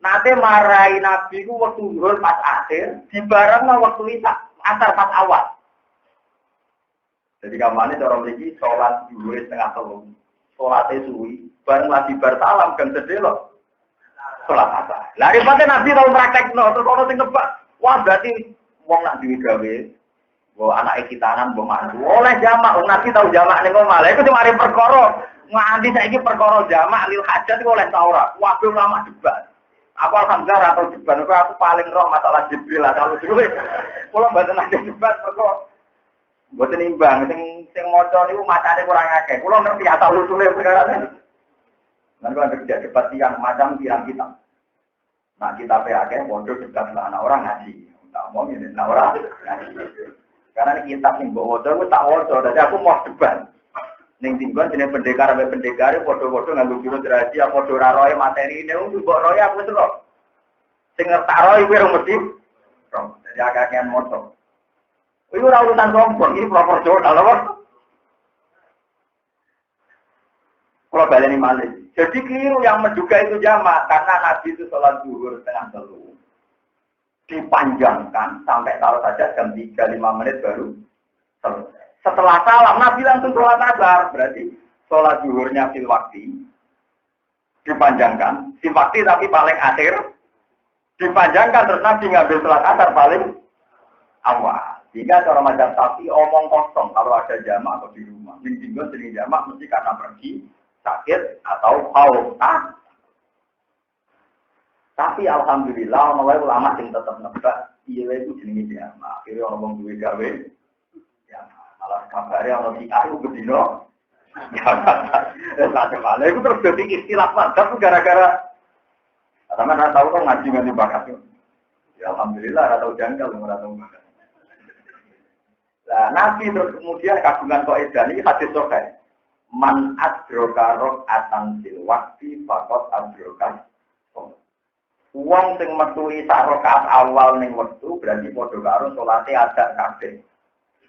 Nanti marahi Nabi itu waktu zuhur pas akhir, di barang waktu isya, asar pas awal. Jadi kamarnya cara memiliki sholat zuhur setengah 3. Sholatnya suwi, bareng lagi bersalam dan sedelok sholat asar. Lah ribetnya Nabi tahu praktek terus orang sing nebak. Wah berarti wong nak duwe gawe, wong anak kitanan mbok mantu. Oleh jamak, Nabi tahu jamak ning omah. Lah iku cuma ari perkara. Nganti saiki perkara jamak lil hajat iku oleh ta ora. Waduh lama debat. Aku alhamdulillah atau debat aku paling roh masalah Jibril lah kalau dulu. Kula mboten ada debat perkara mboten imbang sing maca niku macane kurang akeh. Kula ngerti asal usule perkara ini. Lan kula kerja debat yang macam pirang kita. Nah, kita akeh bodoh debat lah anak orang ngaji. Tak mau ini anak orang ngaji. Karena ini kitab sing mbok waca ku tak waca, dadi aku mau debat. Ning tinggon jenenge pendekar ambek pendekar padha-padha nganggo jurus rahasia padha ora roe materi niku mbok roe aku wis lho. Sing ngertaro iku ora mesti. Jadi akeh-akeh moto. Itu urutan sombong, ini proporsional, apa? Kalau balik ini malik. Jadi keliru yang menduga itu jamak, karena Nabi itu sholat zuhur setengah 3. Dipanjangkan, sampai taruh saja jam 3-5 menit baru selesai. Setelah salam, Nabi langsung sholat asar. Berarti sholat zuhurnya fil wakti. Dipanjangkan, fil wakti tapi paling akhir. Dipanjangkan, terus Nabi ngambil sholat asar paling awal. Jika cara macam sapi omong kosong kalau ada jamak atau di rumah. Minggu sering jamak mesti karena pergi, sakit atau haus. Tapi alhamdulillah mulai ulama yang tetap nebak iya itu jenis jamak. Akhirnya orang duwe gawe. Ya, malah kabarnya orang di aku bedino. Ya, macam-macam. Itu terus jadi istilah mantap gara-gara. Karena nggak tahu kan ngaji nggak dibakar. Ya alhamdulillah nggak tahu janggal nggak tahu bakar. Nah, Nabi terus kemudian kagungan kaidah ini hadis sahih. Man adroka rakaatan fil waqti faqat adroka. Wong sing metu sak rakaat awal ning wektu berarti padha karo salate adak kabeh.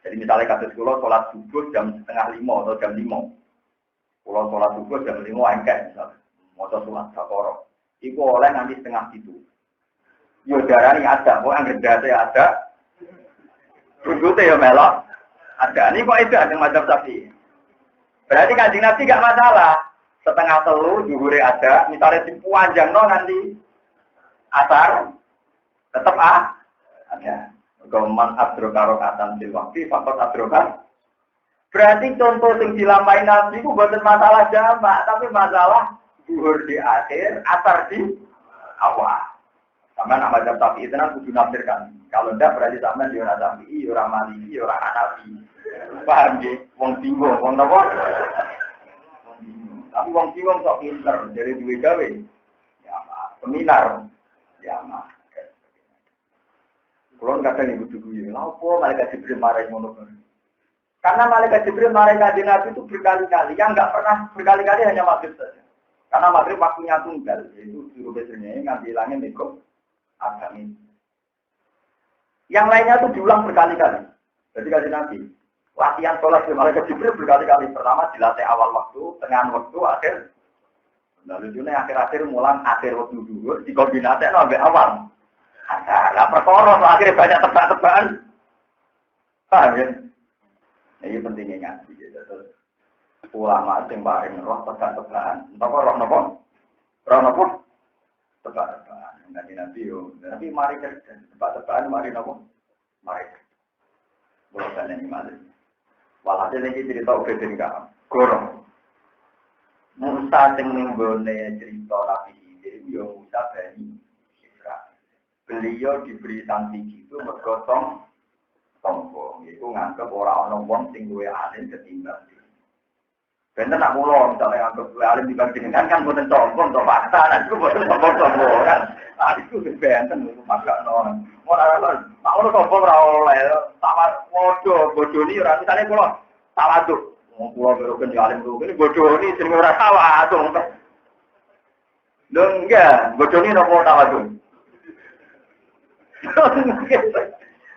Jadi misalnya kados kula salat subuh jam 4:30 atau jam 5. Kula salat subuh jam 5 engkek misalnya. Maca salat sakoro. Iku oleh nanti 6:30. Yo darani adak, kok anggere date adak. Rujute ya melok. Ada ini kok itu ada macam sapi. Berarti Kanjeng Nabi gak masalah. 2:30 zuhure ada, misalnya dipanjangno nanti asar tetap ada. Goman adroka rakaatan fil waqti faqat adroka. Berarti contoh sing dilampahi Nabi ku bukan masalah jamak, tapi masalah zuhur di akhir, asar di awal. Sama nama jam sapi itu kan kudu nafsirkan. Kalau tidak berarti sama di orang sapi, orang maliki, orang hanafi. Paham ya? Wong bingung, wong apa? Tapi wong bingung sok pinter dari dua gawe. Ya mah, seminar. Ya mah. Kalau kadang ibu tuh gue, apa malaikat Jibril marah ngono? Karena malaikat Jibril marah Kanjeng Nabi itu berkali-kali, yang nggak pernah berkali-kali hanya maghrib saja. Karena maghrib waktunya tunggal, yaitu suruh biasanya ngambilangnya mikro. Agami. Yang lainnya itu diulang berkali-kali. Jadi kalau nanti latihan sholat di malaikat Jibril berkali-kali. Pertama dilatih awal waktu, tengah waktu, akhir Nah lucunya akhir-akhir mulang akhir waktu dulu dikombinasikan sampai awal. Lah perkara akhirnya banyak tebak-tebakan. Paham ya? Ini pentingnya ngaji gitu. Terus ulama sing paling roh tebak-tebakan. Entah kok roh nopo? Roh nopo? Tebak-tebakan. Nabi yo. Tapi mari kerja tebak-tebakan mari nopo? Mari. Bukan ini malah. Walhasil ini cerita ubedin kamu. Gorong. Musa sing ninggone cerita Nabi Khidir yo Musa Bani Israil. Beliau diberi sanksi itu bergotong sombong. Itu nganggep ora ana wong sing luwih alim ketimbang dia. Bener nak mulo misalnya nganggep luwih alim dibanding kan boten sombong to fakta nah itu boten sombong kan. Ah itu benten itu makakno. Ora ono sombong ora oleh sama bodoni ora misale kula tawaduk. Wong kula beroken ya alim kene bodoni jenenge ora tawaduk. Lho enggak, bodoni nopo tawaduk.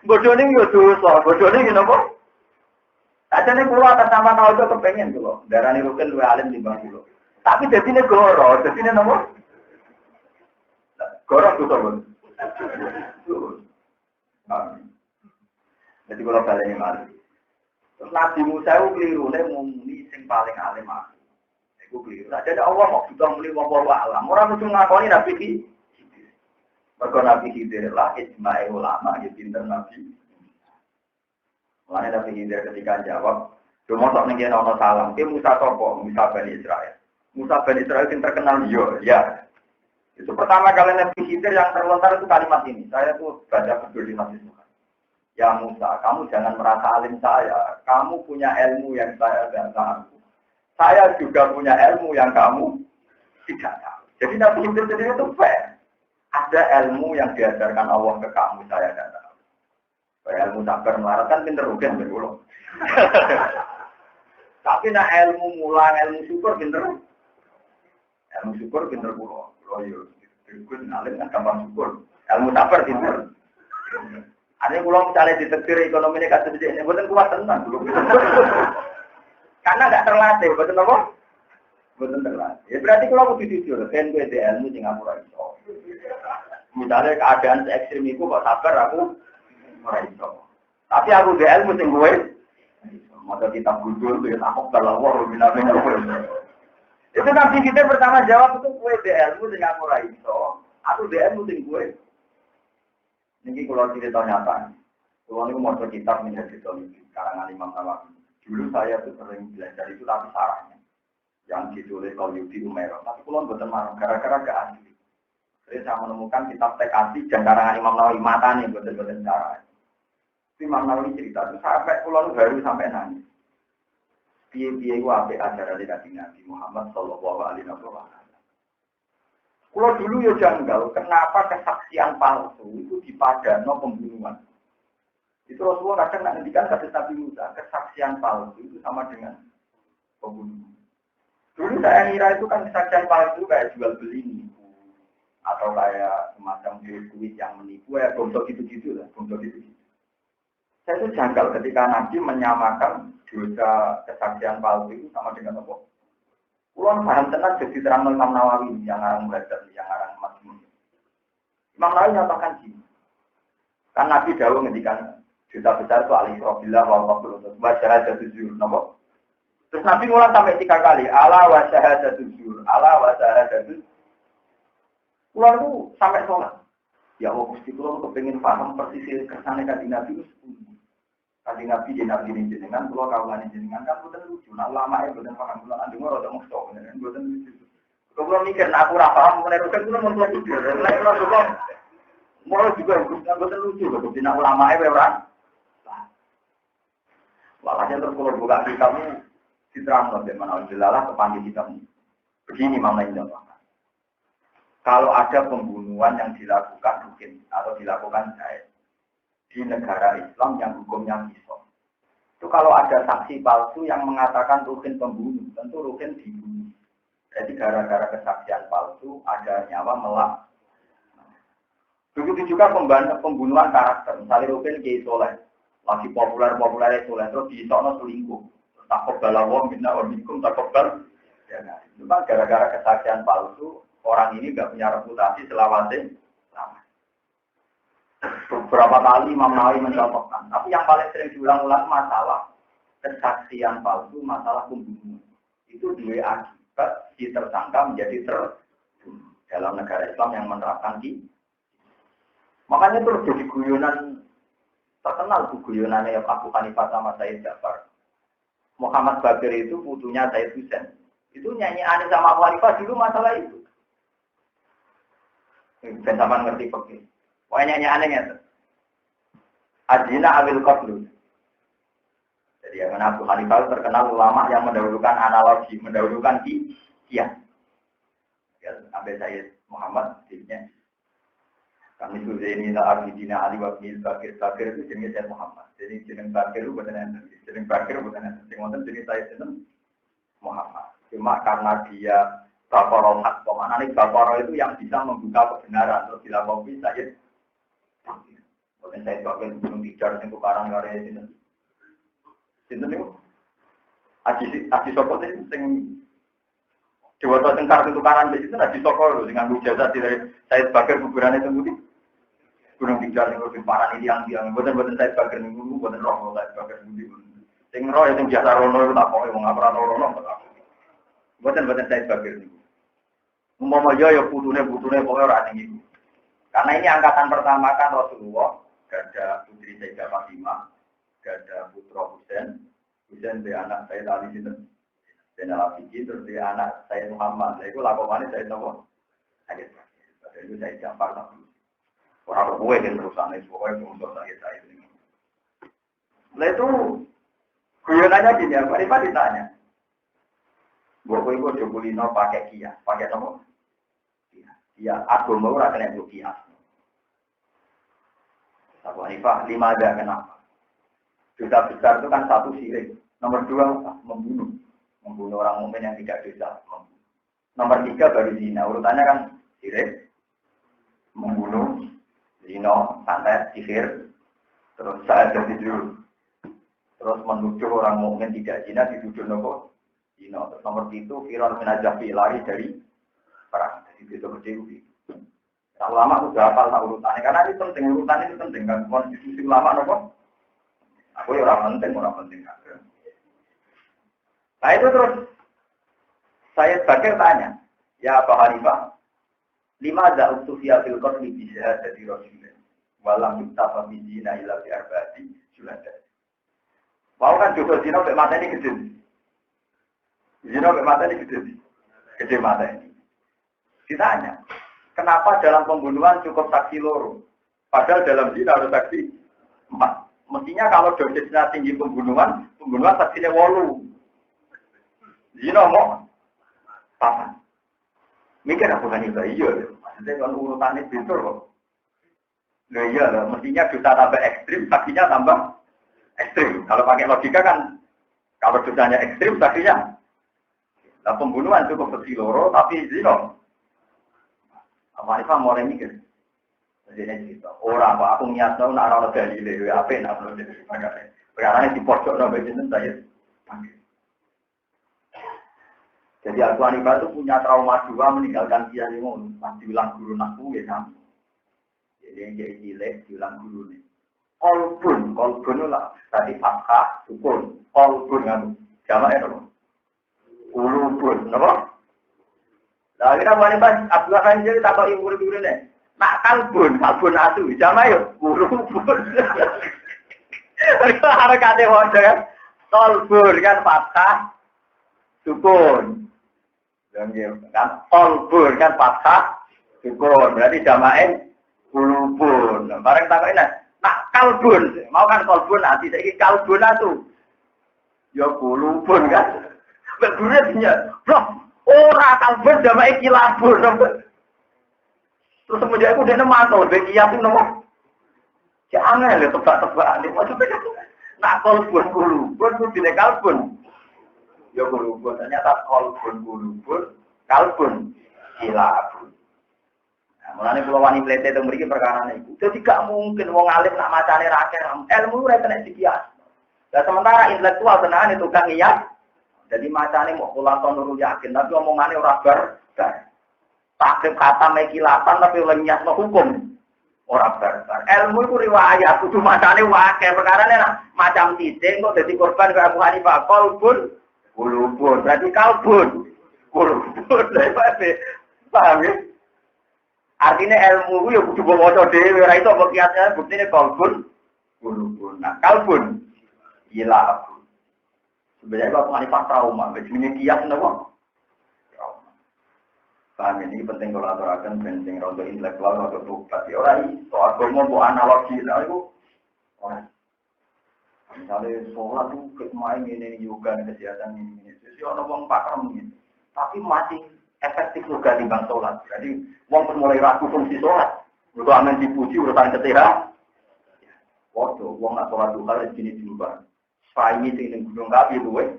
Bodoni yo dosa, bodoni ki nopo? Ajane kula atas nama tawaduk kepengen kula. Darani ruken luwih alim timbang kula. Tapi dadine goro, dadine nopo? Goro dosa, Bos. Jadi kalau baleni mari. Terus Nabi Musa itu keliru, dia muni sing paling alim aku. Itu keliru. Nah, jadi Allah mau juga muni wong alam. Orang itu ngakoni Nabi Khidir. Mereka Nabi Khidir lah, ijma'i ulama, ya pinter Nabi. Mulanya Nabi Khidir ketika jawab, cuma sok nengen ono salam. Dia Musa sopo, Musa Bani Israil. Musa Bani Israil yang terkenal, ya. Itu pertama kali Nabi Khidir yang terlontar itu kalimat ini. Saya tuh baca betul di masjid. Ya Musa, kamu jangan merasa alim saya. Kamu punya ilmu yang saya tidak tahu. Saya juga punya ilmu yang kamu tidak tahu. Jadi Nabi Khidir sendiri itu fair. Ada ilmu yang diajarkan Allah ke kamu, saya tidak tahu. Ilmu sabar melarat kan pinter rugen berulang. Tapi nak ilmu mulang, ilmu syukur pinter. Ilmu syukur pinter pulau. Pulau yo, berikut alim kan gampang syukur. Ilmu sabar pinter. Ada pulau misalnya ditektir ekonomi ini kasih ini, bukan kuat tenang dulu. Karena nggak terlatih, betul apa? Betul terlatih. Ya berarti kalau aku jujur, kan gue di ilmu Singapura itu. Misalnya keadaan ekstrim itu kok sabar aku orang itu. Tapi aku di ilmu sing gue, maka kita butuh itu aku kalau wah bilang itu nanti kita pertama jawab itu gue di ilmu Singapura itu. Aku di ilmu sing gue. Ini kalau cerita nyata, kalau ini mau kitab menjadi teologi karangan Imam Nawawi. Dulu saya tuh sering belajar itu tapi sarahnya yang ditulis Qalyubi Umairah. Tapi kalau bukan marah, gara-gara gak asli. Jadi saya menemukan kitab teks asli dan karangan Imam Nawawi mata nih bukan cara. Imam Nawawi cerita itu sampai pulau baru sampai nangis. Piye-piye itu apa ajaran dari Nabi Muhammad Sallallahu Alaihi Wasallam. Kalau dulu ya janggal, kenapa kesaksian palsu itu dipadano pembunuhan? Itu Rasulullah kadang menghentikan hadis Nabi Musa, kesaksian palsu itu sama dengan pembunuhan. Dulu saya kira itu kan kesaksian palsu kayak jual beli nipu atau kayak semacam kuis yang menipu, ya bongso gitu-gitu lah, bongso gitu-gitu. Saya itu janggal ketika Nabi menyamakan dosa kesaksian palsu itu sama dengan apa? Pulau paham tenang jadi terang Imam Nawawi yang arang belajar, yang arang Masmur. Imam Nawawi nyatakan gini, kan Nabi dahulu ngendikan juta besar itu alaihissalam wa syahadatul zur, napa? Terus Nabi ngulang sampai 3 kali, ala wa syahadatul zur, ala wa syahadatul. Pulau itu sampai sholat. Ya Allah, Gusti kula kepengin paham persis kersane kanjeng Nabi itu. Kanjeng Nabi ini jenengan, kula kawulane jenengan kan boten lucu. Nah ulama e boten paham kula andung ora temu stok jenengan boten lucu. Kula mikir nek aku ora paham meneh rugen kula mung lucu. Nek kula kok mau juga boten lucu kok dina ulama e ora. Walhasil terus kula buka kitabmu diterangno bagaimana jelalah kepanggil kitabmu. Begini maknanya. Kalau ada pembunuhan yang dilakukan rutin atau dilakukan jahit di negara Islam yang hukumnya qisas. Itu kalau ada saksi palsu yang mengatakan rukin pembunuh, tentu rukin dibunuh. Jadi gara-gara kesaksian palsu ada nyawa melak. Begitu juga pembunuhan karakter. Misalnya rukin Kiai Soleh, lagi populer soleh terus disokno selingkuh. Takut balawong minna wa minkum takut bal. Ya, dengar. Cuma gara-gara kesaksian palsu, orang ini nggak punya reputasi selawase lama. Beberapa kali Imam Nawawi mencontohkan, tapi yang paling sering diulang-ulang masalah kesaksian palsu, masalah pembunuhan. Itu dua akibat si tersangka menjadi terbunuh dalam negara Islam yang menerapkan di. Makanya terus jadi guyonan terkenal guyonannya Abu Hanifah sama Said Ja'far. Muhammad Bakir itu putunya Said Husain. Itu nyanyian sama Abu Hanifah dulu masalah itu. Ben sampean ngerti begini. Wah nyanyian ngene. Adina Abil Qatlu. Jadi yang Abu Hanifah terkenal ulama yang mendahulukan analogi, mendahulukan dia. Ya, sampai Sayyid Muhammad dirinya. Kami sudah ini Abidina Ali Wabnil Bakir itu jenis Sayyid Muhammad. Jadi jenis Bakir itu bukan yang jenis Bakir bukan yang jenis Sayyid Muhammad. Cuma karena dia Baporo hak, pemana nih Baporo itu yang bisa membuka kebenaran terus dilakukan Sayyid. Bukan Sayyid Bakir belum bicara yang tukaran karya ini. Sinten niku? Aji sapa sing Dewa Tengkar tukaran itu Aji Soko lho sing nganggo jasa dari Said Bakir kuburane teng Budi. Gunung Tinggal sing lebih parah ini yang boten Said Bakir niku boten roh Said Bakir Budi. Sing roh sing biasa rono iku tak pokoke wong ora rono kok. Boten Said Bakir niku. Umpama ya putune pokoke ora ning iku. Karena ini angkatan pertama kan Rasulullah, gada putri Sayyidah Fatimah. Ada putra Husain be anak saya Ali sinten Zainal Abidin terus dia anak saya Muhammad. Nah itu lakukannya saya tahu. Saya itu saya Ja'far tapi orang tua yang terusane pokoknya untuk saya ini. Nah itu guyonannya gini ya, Pak ditanya. Bapak ibu Jogulino pakai kias, pakai apa? Iya, agama ora kena kias. Abu Hanifah 5 ada kenapa? Dosa besar itu kan satu syirik. Nomor 2 membunuh orang mukmin yang tidak dosa. Nomor 3 baru zina. Urutannya kan syirik, membunuh, zina, santet, sihir, terus saya jadi juru. Terus menuduh orang mukmin tidak zina dituduh nopo zina. Terus nomor 7 viral minajafi lari dari perang. Jadi itu berdiri. Nah, ulama sudah hafal tak urutannya karena ini penting, urutan itu penting kan konstitusi ulama nopo. Aku ya orang penting aja. Nah itu terus saya Bakir tanya, ya Pak Hanifah, 5 ada utufiya fil qatli bisa jadi Rasulullah. Walam yuktafa bi zina ila bi arba'ati sulada. Mau kan jodoh zina mek mata ini gede. Zina mek mata ini gede. Gede mata ini. Ditanya, kenapa dalam pembunuhan cukup saksi loro? Padahal dalam zina harus saksi 4. Mestinya kalau dosisnya tinggi pembunuhan saksinya 8. Zina mau apa? Mikir aku kan itu iya. Maksudnya kan urutannya betul kok. Nah iya lah, mestinya dosa tambah ekstrim, saksinya tambah ekstrim. Kalau pakai logika kan, kalau dosanya ekstrim, saksinya. Nah pembunuhan cukup saksi loro, tapi zina. Apa Hanifah mau mikir? Jadi cerita, orang apa aku niat tahu nak orang dalile, apa nak belum jadi makanya. Perkara di pojok nomor itu saya. Jadi Abu Hanifah itu punya trauma 2 meninggalkan dia ini pas diulang guru nakku ya sama. Jadi yang jadi cilik diulang guru nih. Kolbun lah tadi fathah sukun. Kolbun kan, jamak ya dong. Ulubun, apa? Lah kita Abu Hanifah Abu Hanifah jadi tak tahu ibu nih. Nak kalbun asu, jama yuk, burung. Harakatnya wajar kan, kalbun kan fathah, sukun. Kan kalbun kan fathah, sukun. Berarti jamain kulubun. Bareng tak ini, nak kalbun, mau kan kalbun nanti saya kalbun asu. Ya kulubun kan, bergurau punya, bro. Orang kalbun jamain kilabun. Terus kemudian aku udah mantul, bagi yang itu nomor. Jangan ya tebak-tebak. Maksudnya nak kolbun kulubun, tidak kalbun. Ya kulubun, ternyata kolbun kalbun kilabun. Nah, mulanya kalau wani plete itu memiliki perkara itu. Jadi gak mungkin wong alim nak macane rakyat. Ilmu itu kena dikias. Dan sementara intelektual senang itu kan iya. Jadi macane mau kulaton nurul yakin, tapi omongannya ora bar. Takrib kata mekilatan tapi lenyat no hukum. Ora bar. Ilmu itu riwayat, kudu macane wae perkarane macam titik kok dadi korban kaya Abu Hanifah qalbun kulubun. Berarti kalbun. Kulubun. Paham ya? Artinya ilmu itu ya kudu maca dhewe, ora iso mbok kiasane buktine kalbun kulubun. Nah, kalbun gila. Sebenarnya kalau Hanifah trauma, begini kias nopo. Trauma. Paham ini penting kalau aturakan penting rondo intelektual rondo tobat. Ya orang itu agama bu analogi lah itu. Orang. Misalnya sholat itu kemarin ini juga kesehatan ini. Jadi orang orang pakar ini, tapi masih efektif juga timbang sholat. Jadi orang mulai ragu fungsi sholat. Untuk aman dipuji urusan kesehatan. Waduh, orang nak sholat juga di sini juga. Ini sing gunung kapi luwe.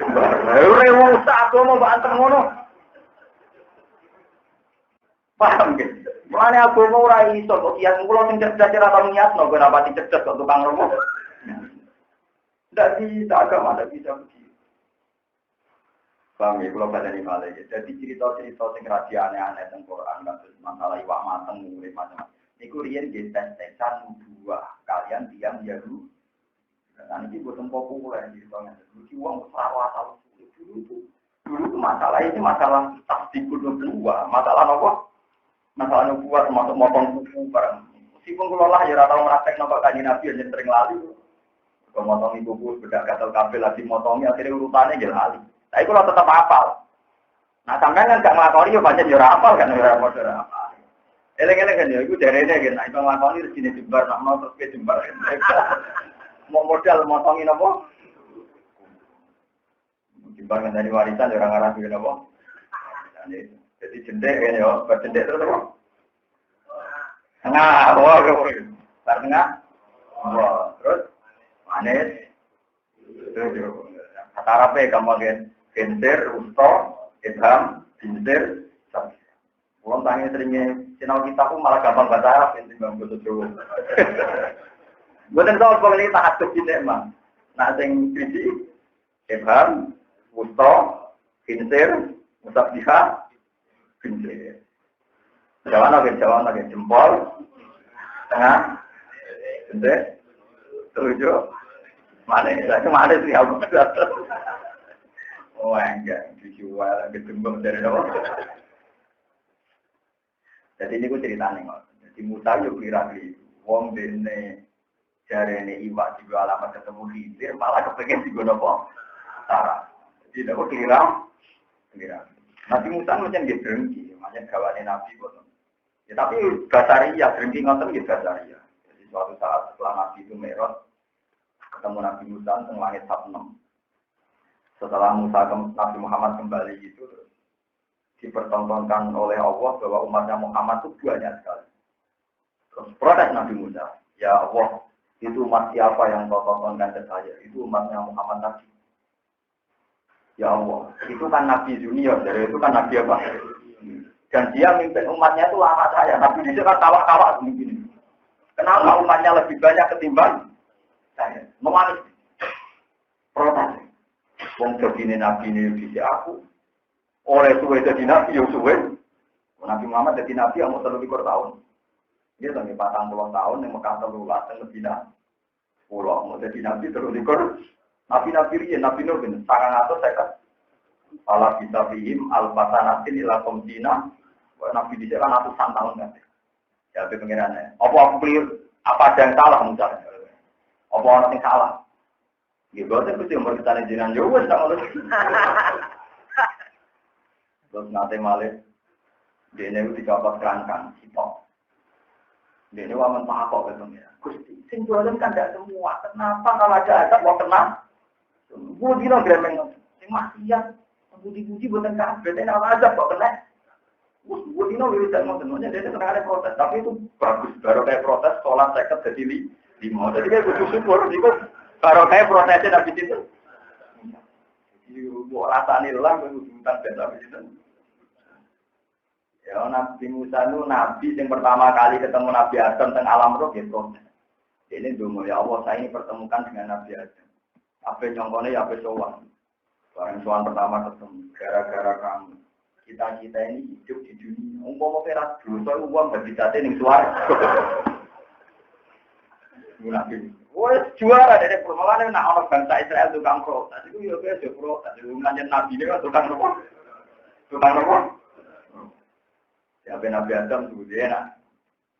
Ora usah agama banten ngono. Paham ge? Mulane agama ora iso kok kias kula sing cerdas ora tau niatno ben rapati cerdas kok tukang romo. Ndak bisa agama ndak bisa begitu. Paham ya kula badani malih. Jadi cerita-cerita sing rahasia aneh-aneh teng Quran kados masalah iwak mateng urip macam. Niku riyen nggih tes-tesan dua kalian diam Yahudi. Nah ini bukan populer di tahun itu. Uang perawatan dulu itu masalah ini masalah tasdikul nubuwah, masalah apa? Masalah nubuwah termasuk motong kuku barang. Meskipun kalau lah ya tahu praktek nampak kaji nabi yang sering lali. Kalau motong kuku bedak gatal kabel lagi motongnya akhirnya urutannya jadi lali. Tapi kalau tetap hafal. Nah sampai kan gak ngelakoni ya banyak jurah hafal kan jurah hafal. Eleng-eleng kan ya, itu jarene kan. Nah itu ngelakoni terus gini jembar, nak mau terus ke jembar. Mau modal motongin apa? Jembar dari warisan orang arah juga apa? Jadi jendek kan ya, berjendek terus apa? Tengah, wah, tengah, wah, terus manis, terus kata Arabe kamu genser, usto, idham, binser, sapi. Pulang tanya seringnya channel kita pun malah gampang bahasa Arab yang timbang bahasa Jawa. Bukan soal pengen tak aduk ini emang. Nah, yang krisi, ibham, usto, kinsir, musabdiha, kinsir. Jawan lagi jempol, tengah, kinsir, tujuh, mana sih aku? Oh enggak, dijual lagi tembang dari bawah. Jadi ini gue ceritanya, jadi Musa yuk kira-kira, wong dene jari ini iwak juga alamat ketemu hidir, malah kepengen juga nopo Sarah. Jadi nopo kira. Nabi Musa macam dia berhenti, macam kawannya Nabi bosan. Ya tapi Basaria berhenti ngotot gitu Basaria. Jadi suatu saat setelah Nabi itu Mi'raj, ketemu Nabi Musa teng langit 6. Setelah Nabi Muhammad kembali itu dipertontonkan oleh Allah bahwa umatnya Muhammad itu banyak sekali. Terus protes Nabi Musa, ya Allah. Itu umat siapa yang kau tontonkan ke saya? Itu umatnya Muhammad Nabi. Ya Allah, itu kan Nabi junior, jadi itu kan Nabi apa? Dan dia mimpin umatnya itu lama saya. Nabi itu kan kawak-kawak begini. Kenapa umatnya lebih banyak ketimbang saya? Memanis. Protes. Wong begini Nabi ini bisa aku. Oleh suwe jadi Nabi, ya suwe. Nabi Muhammad jadi Nabi yang mau 30 tahun. Dia sampai 40 tahun yang Mekah terulas yang lebih pulau mau jadi nabi terus dikur nabi-nabi ini nabi Nuh bin sangat atas saya kan salah kita bihim al-fatanatin ila komtina nabi di sana ratusan tahun kan ya tapi pengirannya apa aku clear apa ada yang salah misalnya apa orang yang salah ya berarti itu yang berkaitan dengan Jawa sama terus nanti malah dia ini dicopot kerangkang hitam. Ini waman pakok gitu ya. Gusti, sing jualan kan tidak semua. Kenapa kalau ada azab mau kena? Gue bilang gremeng, sing maksiat, budi-budi buatan kabel, ini apa azab kok kena? Gue bilang wiridan mau semuanya, dia kena ada protes. Tapi itu bagus, baru kayak protes, sholat seket jadi 5. Jadi kayak gue syukur, itu baru kayak protesnya dari situ. Jadi gue rasanya lah, gue hutang beda dari situ. Ya Nabi Musa itu Nabi yang pertama kali ketemu Nabi Adam tentang alam roh gitu. Ini dulu ya Allah saya ini pertemukan dengan Nabi Adam. Apa nyongkone ya apa sowan. Barang soal pertama ketemu, gara-gara kamu. Kita ini hidup di dunia. Umpama peras dosa uang bagi jatuh ning suara. Wes juara dari permulaan nak orang bangsa Israel tukang protes. Itu ya biasa protes. Hubungannya Nabi ini kan tukang apa? Tukang apa? Siapa Nabi Adam tuh dia nak.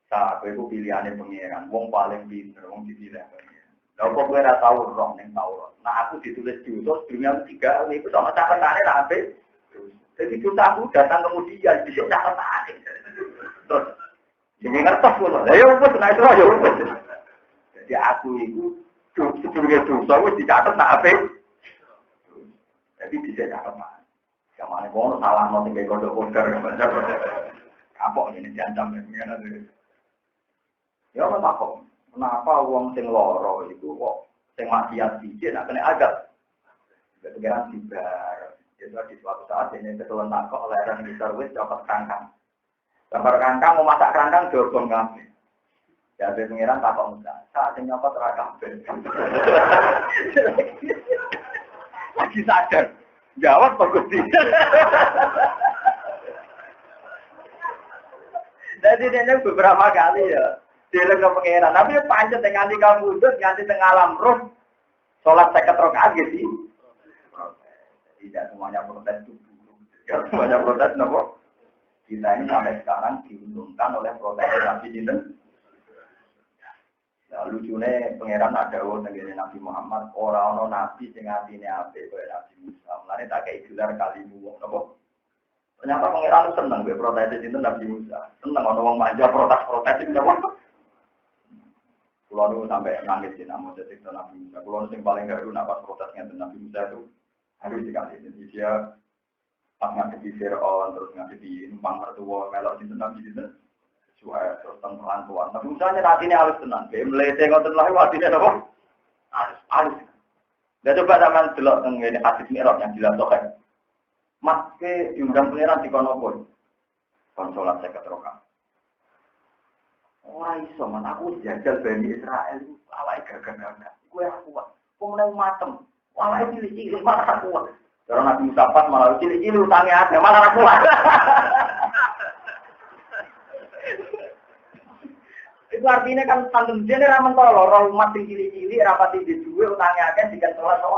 Nah, aku itu pilihannya pengiran. Wong paling pinter, wong dipilih pengiran. Lalu kok gue rasa tahu roh neng tahu. Nah aku ditulis jutos dunia 3 itu sama catatannya nabe. Jadi juta aku datang kemudian bisa catatan. Terus jadi ngertos loh. Ya udah naik terus ya udah. Jadi aku itu sebelumnya dosa wis dicatat nabe. Jadi bisa catatan. Kamane kono salah no tinggal kode-kode kapok ini diancam dengan itu. Ya ora takok. Kenapa wong sing loro iku kok sing maksiat sithik nak kena adab. Ketegaran dibar. Jadi di suatu saat ini ketuan takok lereng besar wis copot kangkang. Gambar kangkang mau masak kangkang dobong kabeh. Ya ben pengiran takok muda. Saat sing nyopot ora kabeh. Lagi sadar. Jawab Pak Gusti. Jadi dia beberapa kali ya. Dia ke pengiran. Tapi pancet dengan di kabudut, nganti tengah alam roh. Sholat 50 rakaat gitu. Tidak semuanya protes itu. Tidak semuanya protes, nopo. Kita ini sampai sekarang diuntungkan oleh protes Nabi ini. Nah, lucunya pangeran ada dengan Nabi Muhammad. Orang-orang Nabi yang hatinya ape oleh Nabi Musa. Mulanya tak kayak gelar kalimu, nopo. Ternyata pangeran senang gue protes itu Nabi Musa. Senang orang manja protes itu, nopo. Kulo nu sampai nangis di nama jadi Nabi Musa. Kulo yang paling garu napas protesnya Nabi Musa itu. Harus dikasih, jadi dia pas ngadepi Fir'aun, terus ngadepi numpang mertua, melok di Nabi itu sesuai, terus tentang tuan. Nabi Musa hati ini halus tenang, dia melete ngotot lah, hatinya apa? Halus. Dan coba zaman delok ini hadis Mi'raj yang jelas toh kan. Mas ke diundang pangeran di kono pun, konsolat saya keterokan. Wah iso man, aku jajal Bani Israel, awake gagah-gagah, gue kuat. Kemudian matem. Malah cilik-cilik malah kuat. Kalau Nabi Musa pas malah cilik-cilik utangnya ada malah kuat. Itu artinya kan tanggung jene ra mentolo, ora umat sing cilik-cilik rapati di duwe utangnya akeh dikan telat to.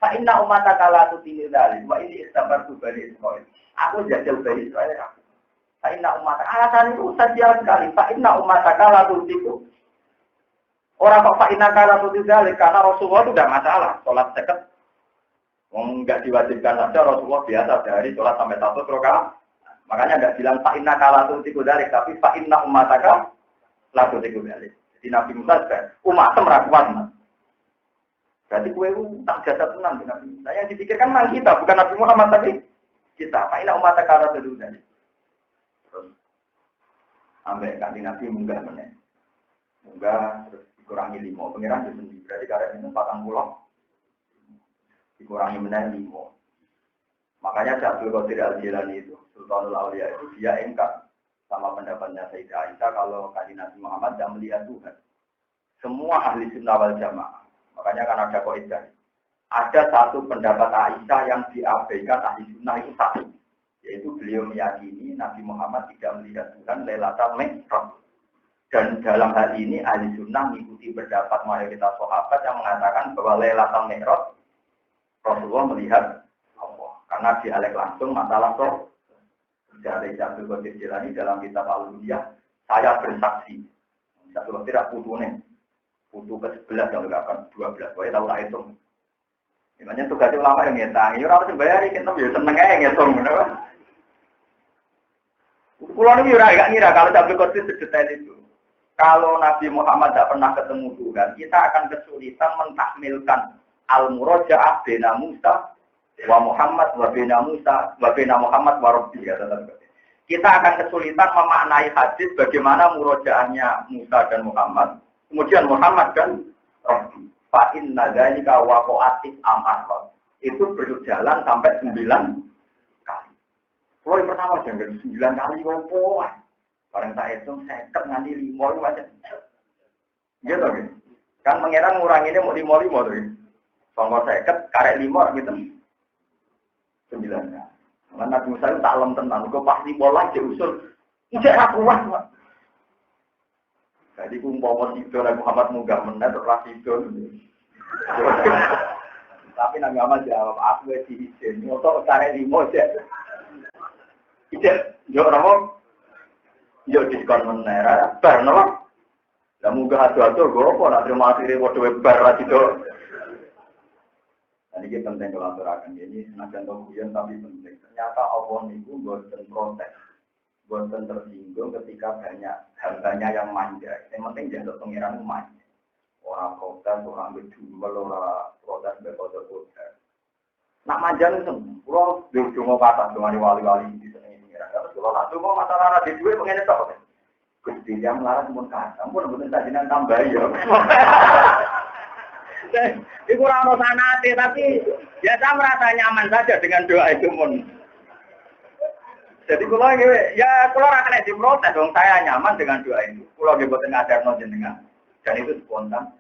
Fa inna umataka la tutini dzalik wa ini istabartu Bani Israil. Aku jajal Bani Israil aku. Fa inna umataka alasan itu saja sekali. Fa inna umataka la tutiku. Orang kok fa'inna kala tutizalik, karena Rasulullah itu tidak masalah, sholat seket. Enggak diwajibkan saja, Rasulullah biasa dari sholat sampai 1 rakaat. Makanya enggak bilang fa'inna kala tutizalik, tapi fa'inna umataka la tutizalik. Jadi Nabi Musa juga, umatnya meragukan. Berarti kue tak jasa tenang di Nabi Musa. Yang dipikirkan memang kita, bukan Nabi Muhammad, tapi kita. Fa'inna umataka la tutizalik. Terus, sampai kanti Nabi munggah meneh. Munggah, terus dikurangi 5, pengiran di sendiri, berarti karet itu 40, dikurangi menang 5. Makanya Syekh Abdul Qadir Al-Jilani itu, Sultanul Aulia itu, dia engkar sama pendapatnya Sayyidah Aisyah kalau Kanjeng Nabi Muhammad tidak melihat Tuhan. Semua ahli sunnah wal jamaah, makanya kan ada kaidah. Ada satu pendapat Aisyah yang diabaikan ahli sunnah itu satu, yaitu beliau meyakini Nabi Muhammad tidak melihat Tuhan Lailatul Mi'raj. Dan dalam hal ini ahli sunnah mengikuti pendapat mayoritas sahabat yang mengatakan bahwa Lailatul Mi'raj Rasulullah melihat Allah. Karena dialek langsung masalah roh. Dari Abdul Qadir Jilani dalam kitab Al-Uliyah, saya bersaksi. Satu tidak putunya. Putu ke-11 yang berapa? 12. Pokoknya tahu lah itu. Makanya tugas ulama yang ngetang. Ya orang sembayari kita bisa seneng aja ngitung. Pulau ini agak ngira kalau Abdul Qadir sedetail itu. Kalau Nabi Muhammad tidak pernah ketemu Tuhan, kita akan kesulitan mentahmilkan al-muraja'ah bina Musa wa Muhammad wa bina Musa wa bina Muhammad wa Rabbi. Kita akan kesulitan memaknai hadis bagaimana muraja'ahnya Musa dan Muhammad, kemudian Muhammad dan Rabbi. Fa inna dzalika waqa'atis amar. Itu berjalan sampai 9 kali. Kalau yang pertama jangan 9 kali opo. Barang tak hitung, seket nganti 5 itu macam. Gitu kan? Kan mengira nguranginnya mau 5 tuh. Songkok seket, karek 5 gitu. 9. Karena Nabi Musa itu tak lem tenan, kok pasti bola aja usul. Ijek aku kuat, Pak. Jadi umpama sido Nabi Muhammad munggah meneh ora sido. Tapi Nabi Muhammad jawab, aku wis diizin, moto karek 5 aja. Ijek yo ora yo diskon meneh, bar napa? Lah munggah adu-adu kok apa nak terima asire padha bar ra sido. Jadi kita penting kalau aturakan ini, senajan guyon tapi penting. Ternyata Allah niku boten protes, boten tersinggung ketika banyak hambanya yang manja. Yang penting jangan pengiran manja. Orang protes, orang berdumel, orang protes berkode-kode. Nak manja itu, kalau dulu kata dengan wali-wali di sini pengiran. Kalau nak cuma masalah di dua pengen itu, Gusti yang melarang pun kata, pun betul sajinan tambah ya. Iku ora ono sanate tapi ya saya merasa nyaman saja dengan doa itu mun. Jadi kula ya kula ora kena diprotes dong, saya nyaman dengan doa itu. Kula nggih boten ngajarno jenengan. Dan itu spontan.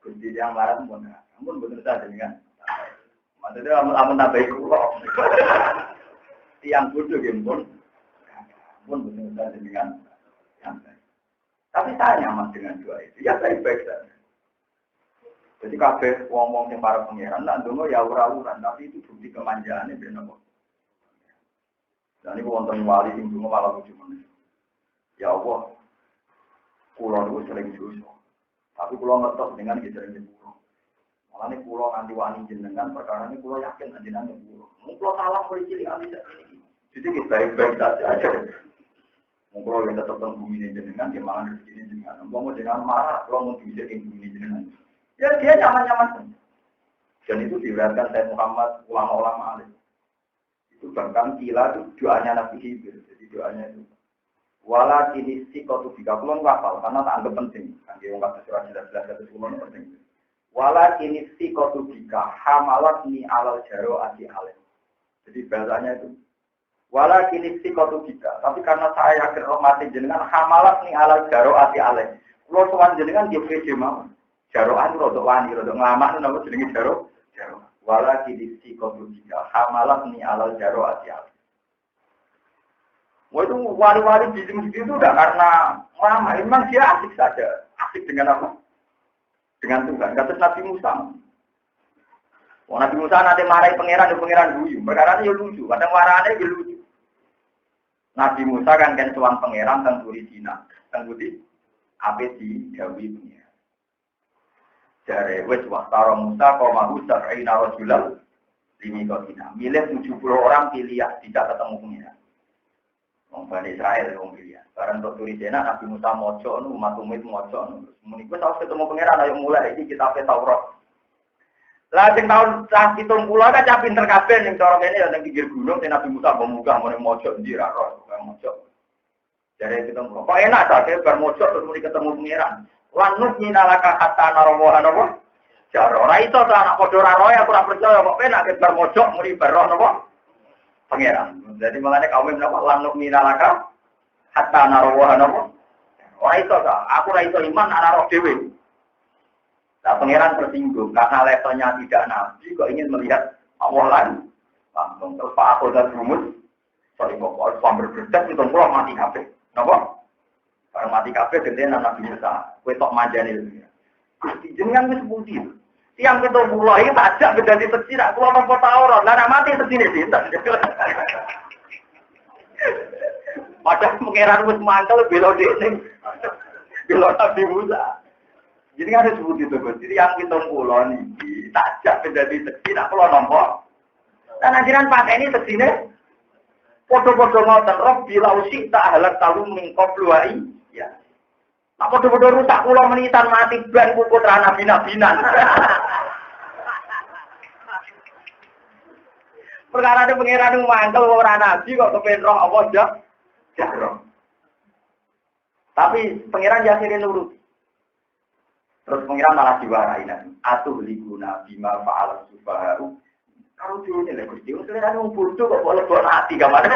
Gusti yang larang pun. Ampun boten saja jenengan. Maksudnya amun tambahi kula. Tiang bodoh nggih pun. Ampun boten saja jenengan. Tapi saya nyaman dengan doa itu. Ya baik-baik saja. Jadi kabeh wong-wong sing para pangeran nak ndonga ya ora-uran, tapi itu bukti kemanjaane ben apa. Dan iku wonten wali sing ndonga malah lucu meneh. Ya Allah, kula niku sering dosa. Tapi kula ngertos dengan sering nyepuro. Malane kula nganti wani jenengan perkara ini kula yakin jenengan nyepuro. Mung kula salah mulai cilik ali sak iki. Jadi kita baik-baik saja. Mung kula yang tetep teng bumi jenengan dia mangan rezeki jenengan. Wong jenengan marah, kula mau bisa ing bumi jenengan. Ya dia nyaman-nyaman. Dan itu diriwayatkan Sayyid Muhammad, ulama-ulama alim. Itu bahkan kila itu doanya Nabi Khidir. Jadi doanya itu. Wala kini sikotu bika kulon wafal, karena tak anggap penting. Kan dia ungkap surah jelas-jelas satu kulon penting. Wala kini sikotu bika hamalat ni alal jaro adi alim. Jadi bahasanya itu. Wala kini sikotu bika. Tapi karena saya yakin rahmati jenengan hamalat ni alal jaro adi alim. Kalau tuan jenengan dia pede mau. Jaroan rodok wani, rodok ngelamak itu nama jenenge jaro. Wala kidisi kodudika, hamalah ni alal jaro asyal. Wah itu wali-wali bising-bising itu udah karena lama, memang dia asik saja. Asik dengan apa? Dengan Tuhan. Kata Nabi Musa. Nabi Musa nanti marahi pangeran guyu. Perkara itu lucu, kadang marahnya itu lucu. Nabi Musa kan suan pangeran tenturi Cina. Tenturi apa di Jawi punya. Jare wis waktara Musa qaumahu sab'ina rajulan limikotina. Milih 70 orang pilih tidak ketemu pengiran. Wong Bani Israil wong pilih. Barang untuk turi Cina Nabi Musa moco umat umit moco. Muni ku tau ketemu pengiran ayo mulai iki kitab Taurat. Lah sing taun 70 kan cah pinter kabeh ning cara kene ya ning pinggir gunung Nabi Musa munggah muni moco ndi ra ro moco. Jare ketemu. Kok enak ta bar moco terus muni ketemu pengiran. Lanut minalaka hatta narawahan apa? Jaro ora iso ta anak padha ora roe aku ora percaya kok penak ke bar mojok muni baroh napa? Pangeran. Jadi malane kaum napa lanut minalaka hatta narawahan apa? Ora iso ta, aku ora iso iman ana roh dhewe. Lah pangeran tersinggung karena levelnya tidak nabi kok ingin melihat Allah lain. Langsung terus Pak aku dan rumus. Sorry kok sambil berdas itu mati kabeh. Napa? Barang mati kabeh gede Nabi Musa, kowe tok manjane lho. Gusti jenengan wis pundi. Tiang 70 iki tajak bedane seci rak kula nampa Taurat. Lah mati secine sinten. Padahal pengeran wis mangkel bela dekne. Bela Nabi Musa. Jadi kan disebut itu Gusti tiang 70 niki tajak bedane seci rak kula nampa. Lan ajaran pakai ini secine podo-podo ngoten rob bila usik tak halak talum mingkop luai. Ya. Apa podo-podo rusak kula menitan mati ban puput ra nabi-nabinan. Perkara de pangeran mangkel ora nabi kok kepen roh apa jaro. Tapi pangeran jasire nurut. Terus pangeran malah diwarai nanti. Atuh liguna bima fa'al sufahu. Kalau dulu nih Gusti, sebenarnya wong bodoh kok boleh hati gamane.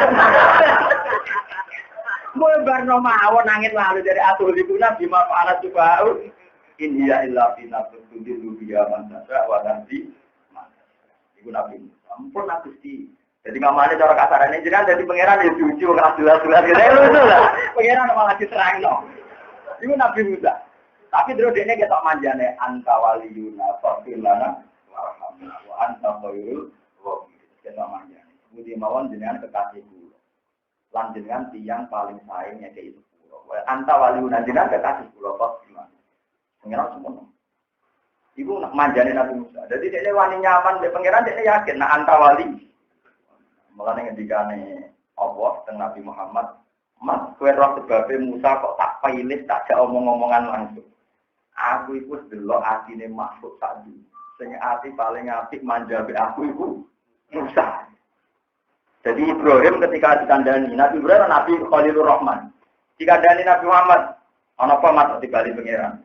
Mau barno mawon nangit lalu dari atur libuna bima fa'alat subau in hiya illa fi nafsin tudilu biya man tasya wa tanzi iku Nabi Musa. Ampun Gusti. Jadi ngamane cara kasarane jenengan dadi pangeran ya suci ora jelas-jelas gitu. Lho lah. Pangeran malah diterangno. Iku Nabi Musa. Tapi terus dene ketok manjane anta waliyuna faqilana warhamna wa anta khairul rahimin. Ketok manjane. Budi mawon jenengan kekasih kula. Lan jenengan tiyang paling sae nyekeki sepuro. Anta waliyuna jenengan kekasih kula faqilana. Pangeran semono. Iku nak manjane Nabi Musa. Jadi dia wani nyaman be pangeran dia yakin nak anta wali. Mulane ngendikane Allah teng Nabi Muhammad, "Mas kowe roh sebabe Musa kok tak pilih tak jak omong-omongan langsung. Aku iku delok atine makhluk tadi. Sing ati paling apik manjabe aku iku Musa." Jadi Ibrahim ketika dikandani Nabi Ibrahim Nabi Khalilur Rahman. Dikandani Nabi Muhammad, ana apa mas dibalik pangeran?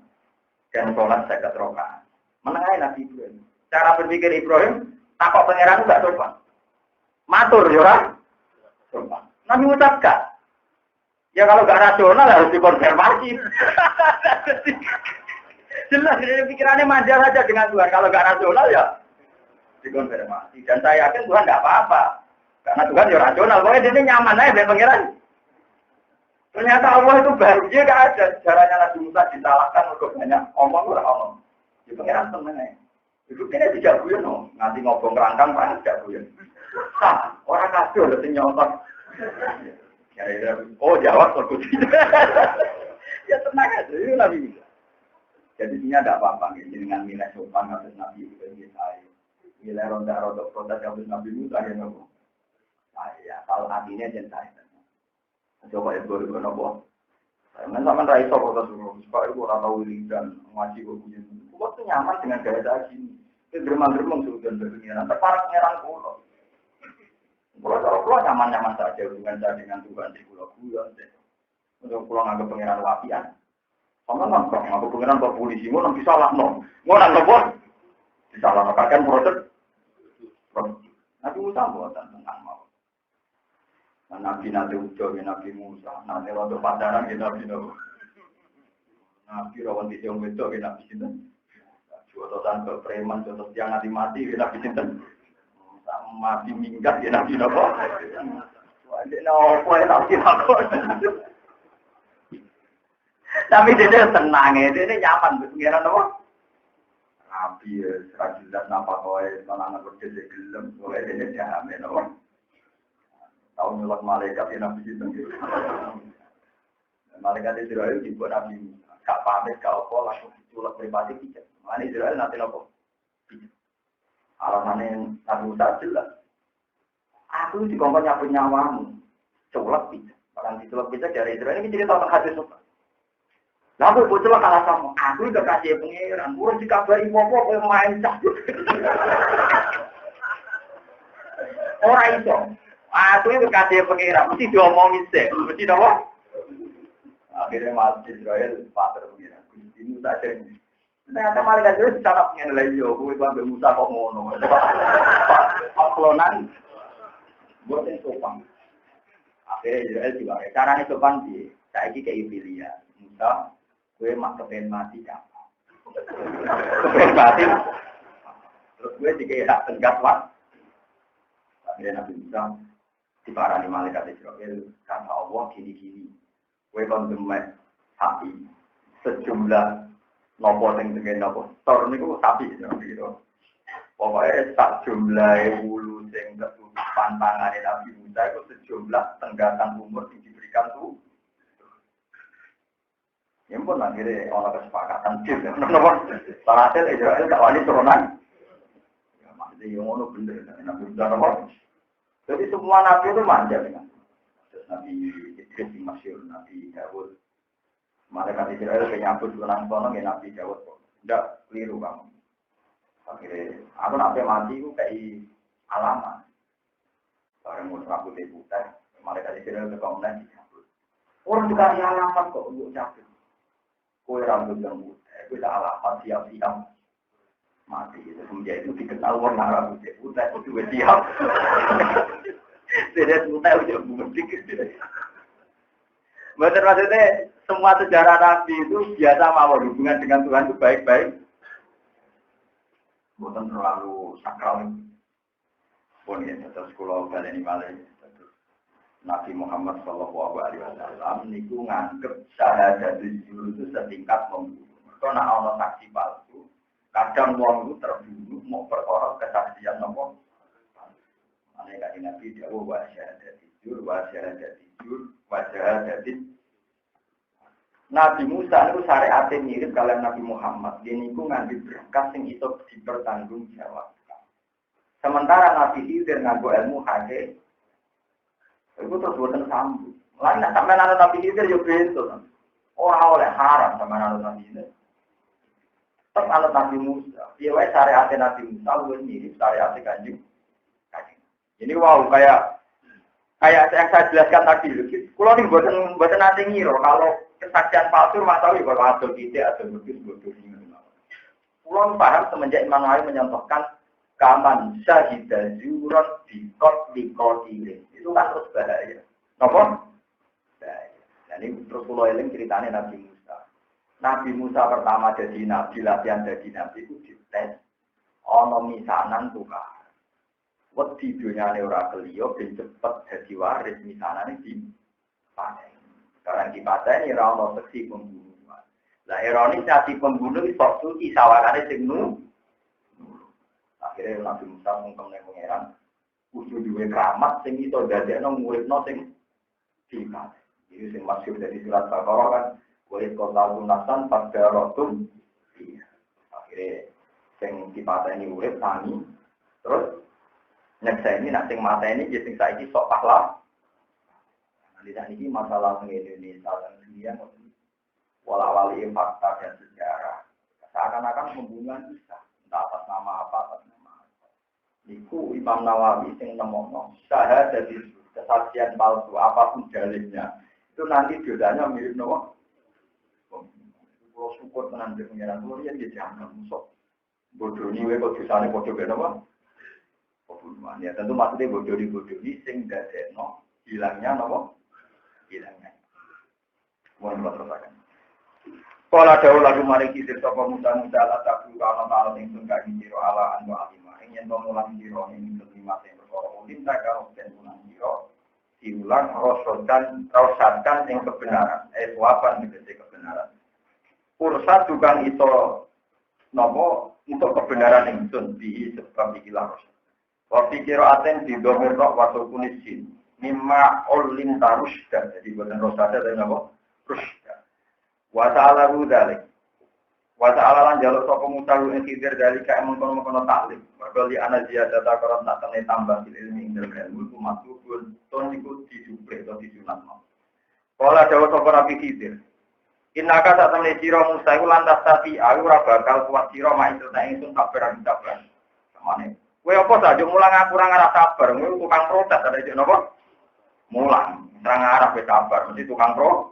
Dan sholat 50 rakaat. Menengahi Nabi Ibrahim. Cara berpikir Ibrahim, takok pangeran enggak sopan. Matur ya ora? Sopan. Nabi ucapkan. Ya kalau enggak rasional harus dikonfirmasi. Jelas pikirannya manja saja dengan Tuhan. Kalau enggak rasional ya dikonfirmasi. Dan saya yakin Tuhan enggak apa-apa. Karena Tuhan ya rasional. Pokoknya dia nyaman aja dengan pangeran. Ternyata Allah itu baru dia enggak ada. Caranya Nabi Musa disalahkan untuk banyak omong orang. Di pangeran temen aja. Itu kini tidak buyan, no. Nanti ngobong kerangkang, panas tidak buyan. Nah, orang kasih udah nyontok. Oh, jawab terkutuk. Ya tenang aja, itu Nabi Musa. Jadi ini ada apa-apa, dengan nilai sopan atas Nabi itu yang saya. Nilai ronda-ronda protes atas Nabi Musa, ya nopo. Saya, kalau hatinya jangan saya. Coba ya, gue nopo. Saya sama Raisa protes dulu, supaya gue tahu wiridan, ngaji gue punya. Gue tuh nyaman dengan gaya tadi. Itu geremang-geremang sudah berpengiran, terparak ngerang pulau. Pulau nyaman-nyaman saja hubungan saya dengan Tuhan di pulau-pulau. Untuk pulau nganggap pengiran wapian. Sama nangkap, nganggap pengiran bawa polisi, mau nanti salah no. Mau nangkap bos, disalah kakak proses. Nabi Musa buatan tentang mau. Nabi Ujo, Nabi Musa, Nabi Rodo Padaran, Nabi Nuh. Nabi Rawan di Jom Beto, Nabi Sinten. Jodohan ke preman, jodoh yang mati, Nabi Sinten. Mati minggat, Nabi Nuh. Nabi Nuh. Tapi dia tenang, dia nyaman, pengiran apa? Nabi, serajulat, nampak kau, menangan berdiri gelem, boleh dia jamin, apa? Tahu nyulak malaikat, Nabi Sinten. Malaikat Israel dibuat Nabi Musa. Gak pamit, gak apa, langsung diculak pribadi pijat. Mana Israel nanti nopo. Alasannya Nabi Musa jelas. Aku dikongkong nyabut nyawamu. Culak pijat. Orang diculak pijat dari Israel ini jadi tahu hadis sopan. Lalu bocor kalah sama. Aku udah kasih pengiran. Urus dikabari popo kau main cabut. Orang itu. Aku udah kasih pengiran. Mesti diomongin sih. Mesti apa? Akhirnya masuk Israel, pasar pengiran. Ini saja ini. Ternyata malaikat itu secara pengen lagi. Aku itu ambil Musa kok ngono. Paklonan. Buatin sopan. Akhirnya Israel juga. Caranya sopan sih. Saya ini kayak Ibilia. Musa, gue mak kepen mati apa? Kepen mati. Terus gue dikira tegas lah. Akhirnya Nabi Musa diparani malaikat Israel. Karena Allah gini-gini. Gue konsumen sapi sejumlah nopo yang dengan nopo tor niku sapi gitu. Pokoknya tak jumlah bulu yang ketutupan tangan Nabi Musa itu sejumlah tenggatan umur yang diberikan tuh. Yang pun akhirnya orang kesepakatan sih. Nomor salah satu Israel tak wani turunan. Ya maksudnya yang ngono bener Nabi Musa nomor. Jadi semua nabi itu manja dengan. Nabi Idris di Masyur, Nabi Dawud. Malaikat Israel penyambut ulang tahun Nabi Dawud. Tidak keliru kamu. Akhirnya, aku nanti mati itu kayak alamat. Barang mau rambut di putih, malaikat Israel ke kamunan dicabut. Orang juga ada alamat kok untuk cabut. Kue rambut yang putih, kue ada alamat siap-siap. Mati itu semenjak itu dikenal warna rambut di putih, itu juga siap. Tidak putih udah bukti. Betul maksudnya semua sejarah Nabi itu biasa mau hubungan dengan Tuhan itu baik-baik. Bukan terlalu sakral. Pun ya terus kula baleni malih Nabi Muhammad Shallallahu Alaihi Wasallam niku nganggep syahadat itu setingkat membunuh. Mereka nak ono saksi palsu. Kadang wong itu terbunuh mau perkara kesaksian nopo. Ane kan Nabi jauh syahadat jujur, syahadat jujur, syahadat. Nabi Musa itu syariatnya mirip kalian Nabi Muhammad. Dia niku ngambil berkas yang itu dipertanggungjawabkan. Sementara Nabi Khidir nganggo ilmu hadis. Itu terus buatan sambung. Lain nak sampai nana Nabi Khidir yo betul. Orang oleh haram sama nana Nabi Khidir. Tetap alat Nabi Musa. Dia wae syariatnya Nabi Musa luwih mirip syariatnya Kanjeng. Ini wow kayak yang saya jelaskan tadi. Kalau ini buatan nanti ngiro kalau kesaksian palsu masalah bahwa hasil tidak atau bodoh ini. Kalau paham semenjak Imam Nawawi mencontohkan kaman syahidah zuron dikot ini. Itu kan terus bahaya. Kenapa? Bahaya. Nah ini terus pulau eling ceritanya Nabi Musa. Nabi Musa pertama jadi nabi, latihan jadi nabi itu dites. Ono misanan tukar. Wedi dunyane ora keliyo ben cepet dadi waris misanane di paten. Karena di paten ora ono seksi pembunuhan. Lah ironis dadi pembunuh iso suci sawangane sing akhirnya Nabi Musa mungkem ning pangeran kudu duwe keramat sing iso dadekno muridno sing dikat. Iki sing maksud dari surat Baqarah kan wa qala nasan fadaratum. Akhirnya sing dipateni urip tani terus nyekseni nak sing mateni ya sing saiki sok pahlawan. Nanti ini masalah di Indonesia dan dunia wala-wali fakta dan sejarah. Seakan-akan pembunuhan bisa entah atas nama apa atas nama apa. Niku Imam Nawawi sing nemokno syahadat itu kesaksian palsu apapun dalilnya itu nanti dosanya mirip nopo. Kalau syukur tenan pengiran mulia dia jangan musuh. Bodoh ni we kok dosane padha ben apa? Pembunuhan. Ya tentu maksudnya bodoh sing dadekno hilangnya nopo? Hilangnya. Mohon teruskan. Kala dawuh lagu maring kisir sapa muda-muda ataku ana taala ing sing kaki sira ala anu alima ing yen mulang sira ing kelima sing perkara ulin tak karo den mulang sira diulang rosadan ing kebenaran wapan tegese kebenaran ursat tukang iso napa untuk kebenaran ingsun di sebab ikilah rosad wa pikira aten di domir rok wa kunisin mimma ulin tarusda jadi boten rosada tapi napa rusda wa ta'ala dzalik wa ta'ala lan jaluk sapa mutalu ing Khidir dalika mengkono-kono taklim mergo li ana ziyadata karon tak tene tambah ilmu ing dalem ilmu ku maksudun ton iku disuplek to disunatno kala dawuh sapa Nabi Khidir innaka sak temene sira Musa iku lantas tapi aku ora bakal kuat sira mak ingsun sabar samane kowe apa saja mulang aku ora ngarep sabar kowe tukang protes ada iki napa mulang ora ngarep sabar mesti tukang protes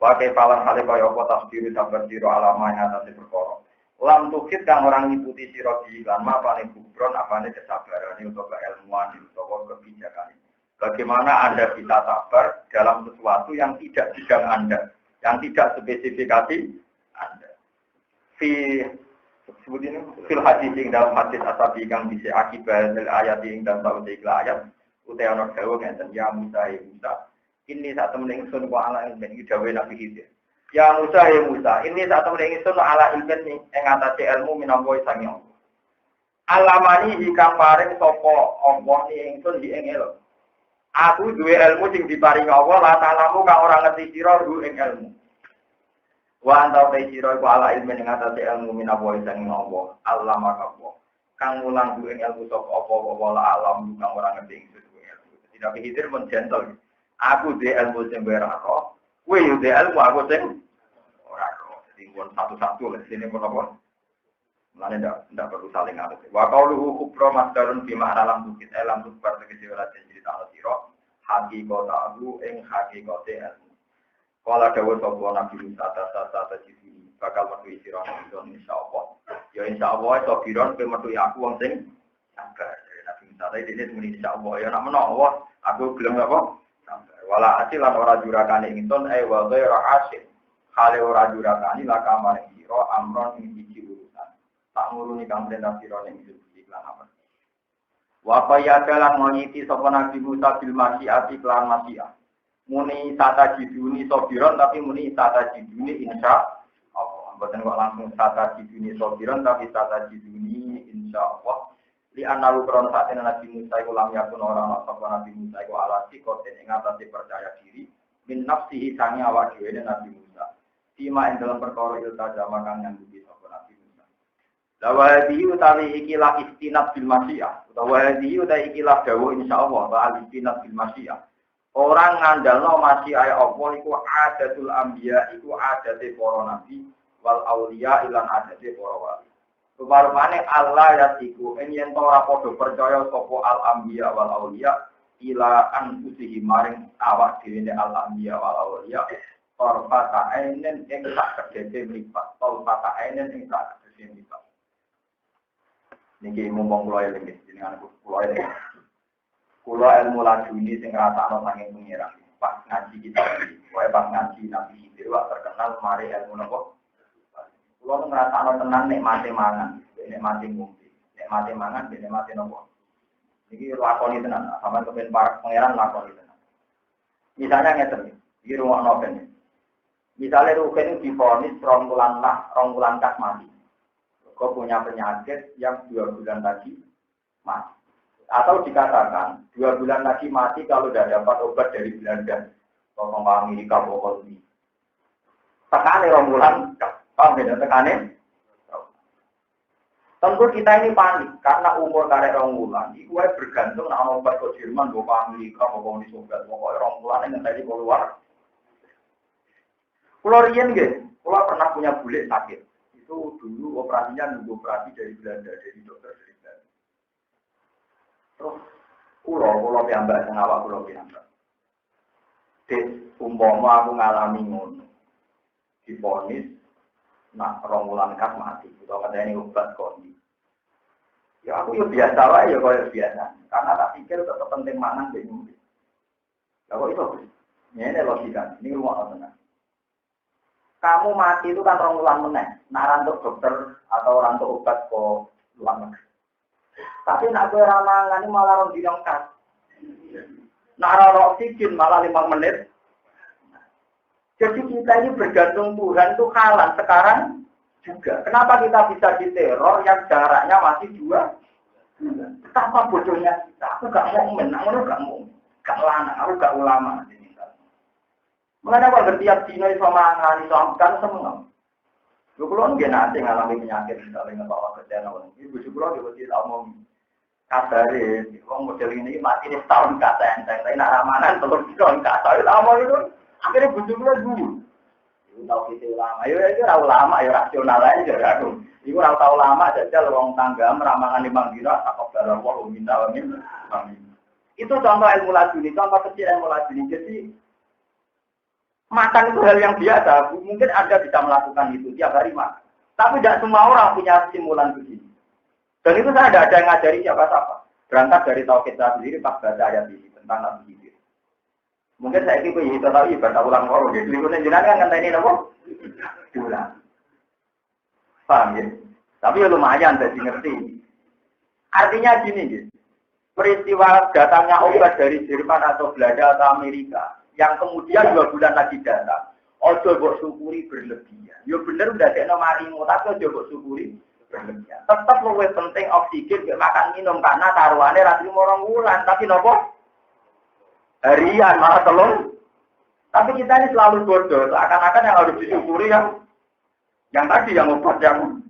wakai palan kali kaya apa tasbiru sabar siro alamanya atas perkara. Lam tukit kang orang ngikuti siro diiklan apa nih kubron apa nih kesabaran ini untuk keilmuan untuk kebijakan. Bagaimana Anda bisa sabar dalam sesuatu yang tidak bidang Anda, yang tidak spesifikasi Anda. Sebut ini fil hadis yang dalam hadis asabi kang bisa akibat dari ayat yang dalam tahu ayat utayono dawu ngeten ya Musa ini saat temen ingsun ku ala ilmin iki dawuh Nabi Khidir. Ya Musa ini saat temen ingsun ala ilmin ing atase ilmu minangka sange Allah. Alamani hikang paring sapa Allah ni ingsun di ing ilmu. Aku duwe ilmu sing diparingi Allah la ta'lamu kang ora ngerti sira du ing ilmu. Wa anta ta sira ku ala ilmin ing atase ilmu minangka sange Allah. Allah maka Allah. Kang mulang du ing ilmu sapa apa la alam kang ora ngerti ingsun du ilmu. Nabi Khidir men gentle. Aku di ilmu sing ora roh, kowe yo di ilmu aku sing ora roh. Jadi pun satu-satu lah sini pun apa. Mulane ndak perlu saling ngarep. Wa qauluhu kubra masdarun fi ma'na lam bukit alam tukbar tegese ora cerita sira hakikatahu ing hakikate ilmu. Kala dawuh sapa Nabi Musa tata siji bakal metu sira insyaallah. Ya insyaallah iso biron kowe metu aku wong sing sabar. Nabi Musa dene muni insyaallah ya nek menawa aku gelem apa wala asilan ora jurakane ingsun wa ghairu asil khale ora jurakane laka maring sira amron ing siji urusan tak nguruni kang perintah sira ning iki lan apa Wa qayadalan ngiti sapa Nabi Musa bil masyiati kelan masyiah. Muni tata jiduni sobiron tapi muni tata jiduni insya Allah. Mboten kok langsung tata jiduni sobiron tapi tata jiduni insya Allah. Li analu krono saat Nabi Musa iku lam yakun orang sapa Nabi Musa iku ala sikoten ing atase percaya diri min nafsihi sange awak dhewe Nabi Musa. Sima ing dalam perkara iltaja makan yang dugi sapa Nabi Musa. Lawadi utawi ikilah istinab bil masyiah. Lawadi utawi ikilah dawuh insyaallah wa istinab bil masyiah. Orang ngandalno masyiah Allah iku adatul anbiya iku adate para nabi wal auliya ilan adate para wali. Rupa-rupane Allah yatiku yen ora padha percaya sapa al anbiya wal auliya ila anfusihi maring awak dhewe al anbiya wal auliya. Torfata ainen ing sak kedhe mripat, torfata ainen ing sak kedhe mripat. Niki mumpung kula eling jenengan kula eling. Kula ilmu laduni sing ngrasakno saking pengira. Pas ngaji kita iki, wae pas ngaji Nabi Khidir wak terkenal mari ilmu napa? Kula ngrasakno tenan nek mate mangan, nek mate ngombe, nek mate mangan, nek mate napa? Niki lakoni tenan, sampeyan kepen para pangeran lakoni tenan. Misalnya ngeten, iki rumakno ben. Misalnya Rugen divonis ronggulan kas mati. Kau punya penyakit yang 2 bulan lagi mati. Atau dikatakan 2 bulan lagi mati kalau tidak dapat obat dari Belanda. Atau Amerika, pokok ini. Tekane ronggulan kas. Paham beda tekane? Tentu kita ini panik. Karena umur karek ronggulan. Itu bergantung dengan obat ke Jerman, ke Amerika, pokok di Sobat. Pokoknya ronggulan yang tadi keluar. Pulau Rian pulau pernah punya bule sakit. Itu dulu operasinya nunggu operasi dari Belanda, dari dokter dari Belanda. Terus pulau piyambak sing awak pulau piyambak. Umpama aku ngalami ngono. Diponis nak 2 bulan kas mati. Utawa ngenteni obat kondi. Ya aku yo biasa wae ya koyo biasa. Karena tak pikir tetap penting mangan ben. Ya kok itu? Ini logika. Ini rumah tenan. Kamu mati itu kan 2 bulan meneh. Nak untuk dokter atau untuk obat kok luar negeri. Tapi nak kowe ora mangan malah 2 dina kas. Nak ora oksigen malah 5 menit. Jadi kita ini bergantung Tuhan itu kalah sekarang juga. Kenapa kita bisa diteror yang jaraknya masih 2? Betapa bodohnya kita. Aku gak mau menang, aku gak mau. Gak lanang, aku gak ulama. Mengenai kalau setiap dino iso mangan, iso amkan semua. Lu kalau nggak nanti ngalami penyakit misalnya ngebawa kejadian, ibu sebelum dia tidak mau kabarin, orang model ini mati ini setahun kata enteng, tapi nak ramanan telur tahun kata itu lama itu, akhirnya bujuk dulu. Ibu tahu kita ulama, itu ulama, rasional aja aku. Ibu tahu lama saja lorong tangga meramangan 5 dino, takut dalam wah minta amin. Itu contoh ilmu laduni, contoh kecil ilmu laduni. Jadi makan itu hal yang biasa, mungkin Anda bisa melakukan itu tiap hari makan. Tapi tidak semua orang punya stimulan begini. Dan itu saya tidak ada yang ngajari siapa-siapa. Berangkat dari tauhid saya sendiri pas baca ayat ini tentang Nabi Khidir. Mungkin saya itu tahu ibadah ulang orang. Jadi lingkungan jenengan kan ini apa? Ulang. Paham ya? Tapi ya lumayan jadi ngerti. Artinya gini, gitu. Peristiwa datangnya obat dari Jerman atau Belanda atau Amerika yang kemudian 2 bulan lagi datang, ojo mbok syukuri berlebihan. Yo bener ndadekno marimu, tapi ojo mbok syukuri berlebihan. Tetap luwih penting oksigen ke makan minum karena taruhane ra 2 bulan, tapi nopo? Harian malah telung. Tapi kita ini selalu bodoh, seakan-akan yang harus disyukuri yang tadi yang obat yang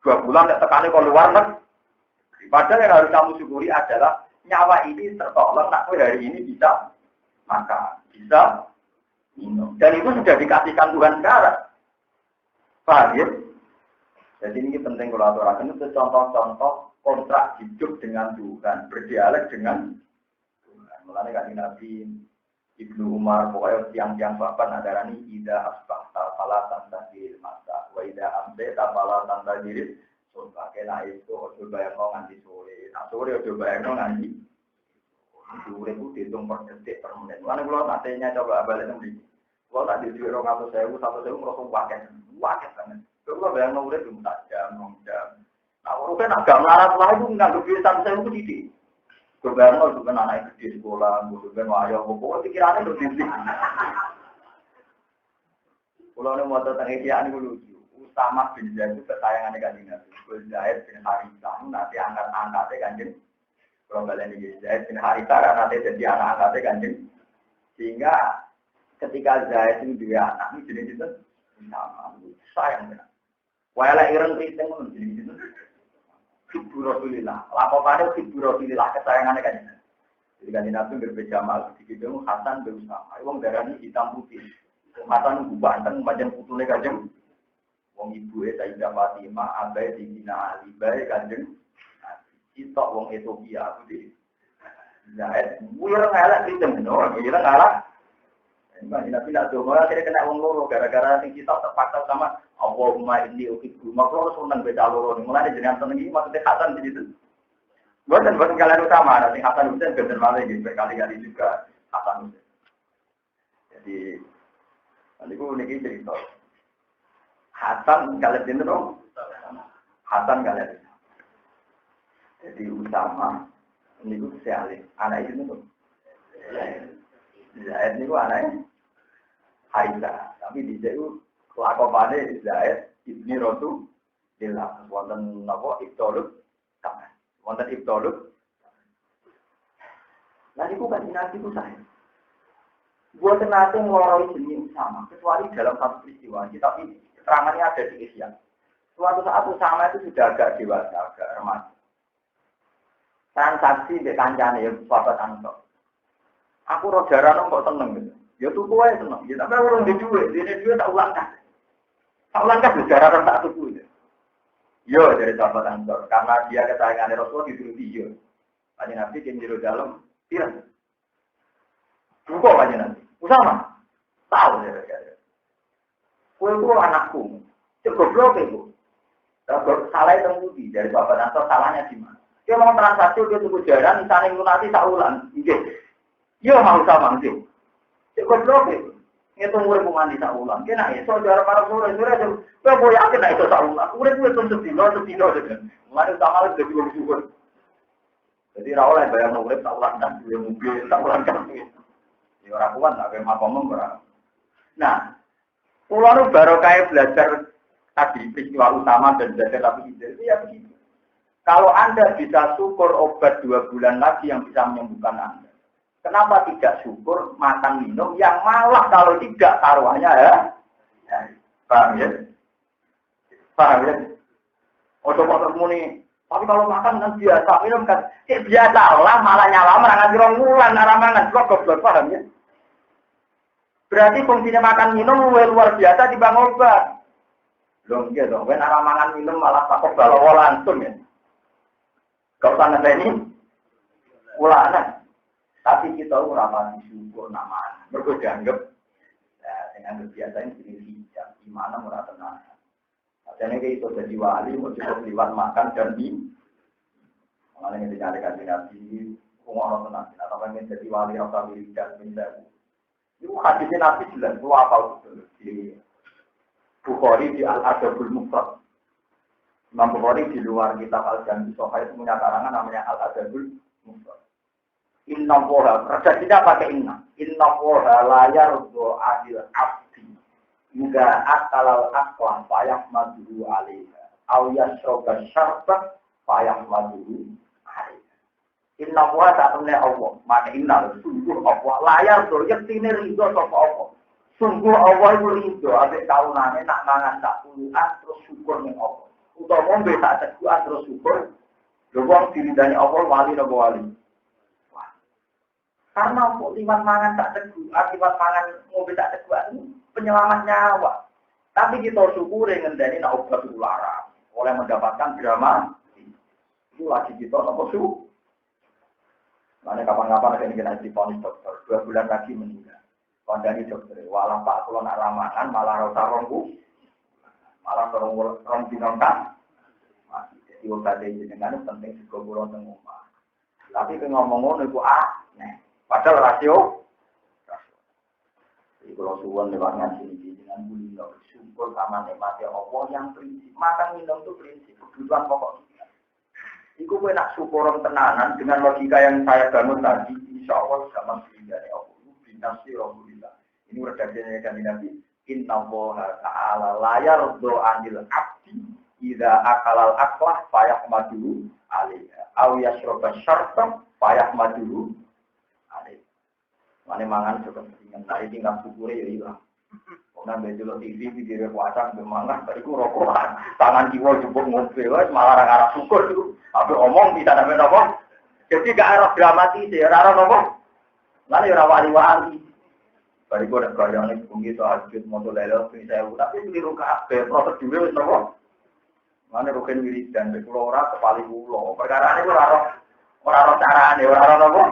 2 bulan tekane kok luar negeri. Padahal yang harus kamu syukuri adalah nyawa ini tertolong, nak hari ini bisa maka bisa minum. Dan itu sudah dikasihkan Tuhan sekarang. Paham ya? Jadi ini penting kalau aturakan itu contoh-contoh kontrak hidup dengan Tuhan, berdialog dengan Tuhan. Mulanya kan Nabi Ibnu Umar, pokoknya tiang-tiang bapak nadarani ida asbahta fala tantahil masa wa ida amseta fala tantahil surga. Kena itu coba yang mau nganti sore. Nah sore coba yang mau nganti sore itu dihitung per detik per menit. Karena kalau nantinya coba balik nanti. Kalau tak di 200.000, 1.000 merasa wakil banget. Kalau bayang nomornya cuma 4 jam, 6 jam. Aku kan agak melarat lah itu nggak kebiasaan saya itu tidak. Kebayang itu kan anak gede sekolah, bukan wajah pokoknya pikirannya udah tinggi. Kalau nih mau tentang isian itu lucu. Usama bin Zaid itu ketayangan Kanjeng Nabi. Zaid bin Haritha nanti angkat-angkatnya Kanjeng. Kalau kalian ini Zaid bin Haritha nanti jadi anak-angkatnya Kanjeng. Sehingga ketika Zaid itu dia anak ini jenis itu Usama sayang benar. Walau ireng kriting pun jenis itu. Ibu Rasulillah, laporannya Ibu Rasulillah kesayangannya kan. Jadi kan Nabi berbejamal di hidung Hasan bin Usama. Wong darah ini hitam putih. Hasan itu banteng macam putune kanjeng. Wong ibu Sayyidah Fatimah, abai Sayyidina Ali, bae kanjeng. Kita wong Ethiopia aku di. Zaid, wireng elek kriting no, wireng elek. Nabi nak doa akhirnya kena wong loro gara-gara sing kita terpaksa sama Allahumma inni uhibbu. Maka harus seneng baca loro. Mulane jenengan seneng iki maksudnya Hasan begitu. Bukan kalian utama, nanti Hasan Husain bener malah gitu berkali-kali juga Hasan Husain. Jadi nanti ku niki cerita. Hasan kalian bener dong. Hasan kalian. Jadi utama niku sealih anak itu tuh. Zaid niku anaknya Haritha, tapi di situ lakopane Zaid ibni Rasulillah, wonten napa Ibtoluk, wonten Ibtoluk. Lah niku kan dinasti ku saya. Buat nate ngoroi jenis sama, kecuali dalam satu peristiwa, tapi keterangannya ada di Isya. Suatu saat Usama itu sudah agak dewasa, agak remaja. Transaksi di kancane ya sahabat Ansor. Aku roh jarang kok seneng gitu. Ya tuku ae seneng. Ya tapi urung di duit, dene duit tak ulangkan. Tak ulangkan jarang tak tuku itu. Yo dari sahabat Ansor, karena dia kesayangan Rasul dituruti yo. Kanjeng Nabi yang jero dalam pirang. Buka kanjeng Nabi. Usama. Tahu ya. Kowe ku anakku. Cek goblok iku. Kalau salah itu budi dari sahabat Ansor salahnya di mana? Dia mau transaksi dia tuku jarang, misalnya lunasi tak ulang. Nggih. Yo mau sama sih. Cek goblok itu. Ngitung urip mandi tak ulang. Kena iso cara para sore itu. Kok boleh yakin nek iso tak ulang. Urip itu sedino aja. Mulane utama lagi dadi wong syukur. Jadi ra oleh bayang urip tak ulang kan duwe mobil tak ulang kan. Ya ora kuat tak kaya makom ora. Nah, kula nu baru kayak belajar tadi peristiwa utama dan belajar tapi itu ya begitu. Kalau Anda bisa syukur obat 2 bulan lagi yang bisa menyembuhkan Anda. Kenapa tidak syukur makan minum yang malah kalau tidak taruhannya ya? Paham ya? Paham ya? Ojo-ojo muni. Tapi kalau makan kan biasa minum kan biasa lah malah nyala merangan rong wulan aramangan goblok paham ya? Berarti fungsinya makan minum luar biasa dibanding obat. Belum gitu, kan aramangan minum malah takut balawa langsung ya. Kau sana ini ulanan. Tapi kita ora pati syukur nama. Mergo dianggap dengan kebiasaan jenis hijab, gimana ora tenang. Jadi kayak itu jadi wali, mau cukup liwat makan dan minum. Mengenai yang dicarikan di Nabi, orang tenang. Atau pengen jadi wali atau wiridan minta. Itu hadisnya Nabi jelas, lu apa itu di Bukhari di Al-Adabul Mufrad. Imam Bukhari di luar kitab Al-Jami Sohail itu punya karangan namanya Al-Adabul Mufrad. Inna woha, redaksinya pakai inna. Inna woha layar do adil abdi. Juga akalal akwan payah madhu alaiha. Awiyas roga syarbat payah madhu alaiha. Inna woha satunya Allah. Maka inna sungguh Allah. Layar do yaktini ridho sopa Allah. Sungguh Allah itu ridho. Abis tahunannya nak mangan tak puluhan terus syukur nih Allah. Untuk ngombe tak teguhan terus syukur. Lewang diridani Allah wali nopo wali. Karena liwat mangan tak teguh, akibat mangan mobil tak teguh itu penyelamat nyawa. Tapi kita syukuri ngendani nak obat ulara oleh mendapatkan drama. Itu lagi kita nopo syukur. Mana kapan-kapan akan kita diponis dokter 2 bulan lagi meninggal. Kondani dokter, walau Pak kalau nak ramangan malah rasa rongku, malah rong dinongkan. Jadi obat ini dengan penting juga pulau tengah. Tapi ngomong-ngomong itu aneh. Padahal rasio. Jadi kalau suwon lewat ngaji dengan beliau bersyukur sama nikmatnya Allah yang prinsip. Makan minum itu prinsip kebutuhan pokok kita. Iku kowe nak syukuran tenanan dengan logika yang saya bangun tadi, insya Allah zaman sehingga Allah binasi Rasulullah. Ini redaksinya kan Nabi. Inna Allaha ta'ala la yardo anil abdi idza akalal aklah fayahmaduhu alaiha aw yashraба syarban fayahmaduhu alaiha. Mane mangan coba dengan tadi tinggal syukure ya ilang. Nang bejo TV pikir puasa memang bariku rokokan. Tangan kiwa jupuk ngombe wis malah arah syukur iku. Ape omong bisa sampe napa? Jadi gak arah dramatis ya ora napa. Lan ya ora wali-wali. Bariku nek kayane bengi tahajud moto lelo sing saya tapi keliru kabeh prosedure wis napa. Mane rugen wiridan kula ora kepali kula. Perkarane ora carane ora napa.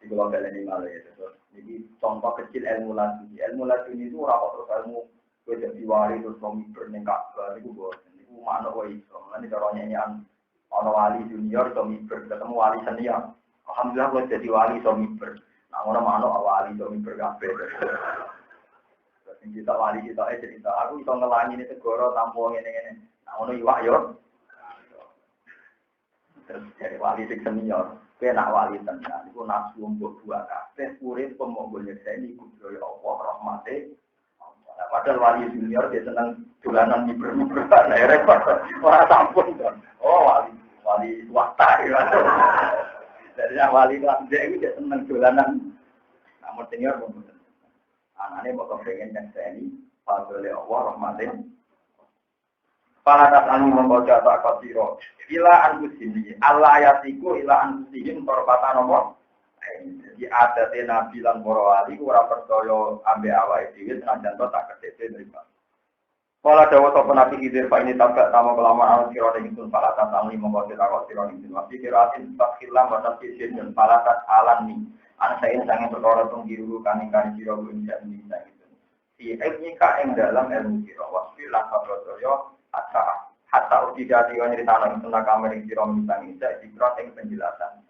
Iku lho baleni malih terus. Jadi contoh kecil ilmu laduni. Ilmu laduni itu ora kok terus ilmu kowe dadi wali terus suami berning Ka'bah niku boten. Niku makna wae iso. Lan cara nyanyian ana wali junior suami ketemu wali senior. Alhamdulillah kowe dadi wali suami ber. Nah ngono makna wali suami berkabeh. Terus kita wali kita cerita aku iso ngelangi ini segoro tampo ngene-ngene. Nah ngono iwak yo. Terus dari wali sing senior. Nak wali tenan iku nafsu mbok dua kabeh urip pemonggo nyekseni kudroya Allah rahmate. Padahal wali junior dia seneng dolanan miber-miber nah repot. Ora sampun to. Oh wali swasta. Jadi yang wali kelas D itu dia seneng dolanan. Namun senior pun anane kok pengen nyekseni padahal Allah rahmate. Para tasani membaca tak siro ila anfusihim Allah ayatiku ila anfusihim perkata nomor jadi ada nabi lan para wali ora percaya ambek awake dhewe senajan to tak kedhe nerima. Kala dawuh sapa nabi Khidir fa ini tabak tamu kelamaan sira ing sun para tasani membaca tak siro ing nabi kiratin takhillam wa tasjid dan para alani ana saen sange perkara tung diru kaning-kaning sira ing jan itu. Si eknika ing dalam ilmu sira wasfi lan percaya hatta udidati wa nyritana ing kamar ing sira misang isa dikron ing penjelasan.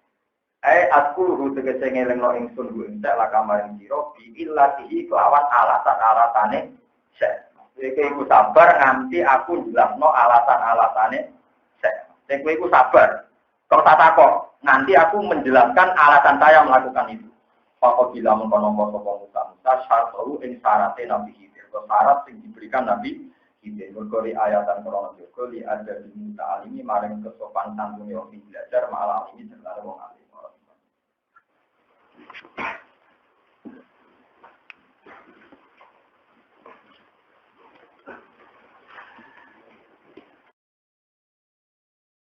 Aku tegese ngelingno ingsun ku ing la kamar ing sira bi illatihi kelawan alasan-alasane sek. Iki iku sabar nganti aku jelasno alasan-alasane sek. Kowe iku sabar. Kok tak takok nganti aku menjelaskan alasan saya melakukan itu. Pokok bila mengkono sapa Musa syaratu ing syarate Nabi Khidir. Syarat sing diberikan Nabi Khidir berkori ayatan krono juga li ada di muta alimi maring kesopan tanggung jawab belajar malah ini serta wong alim.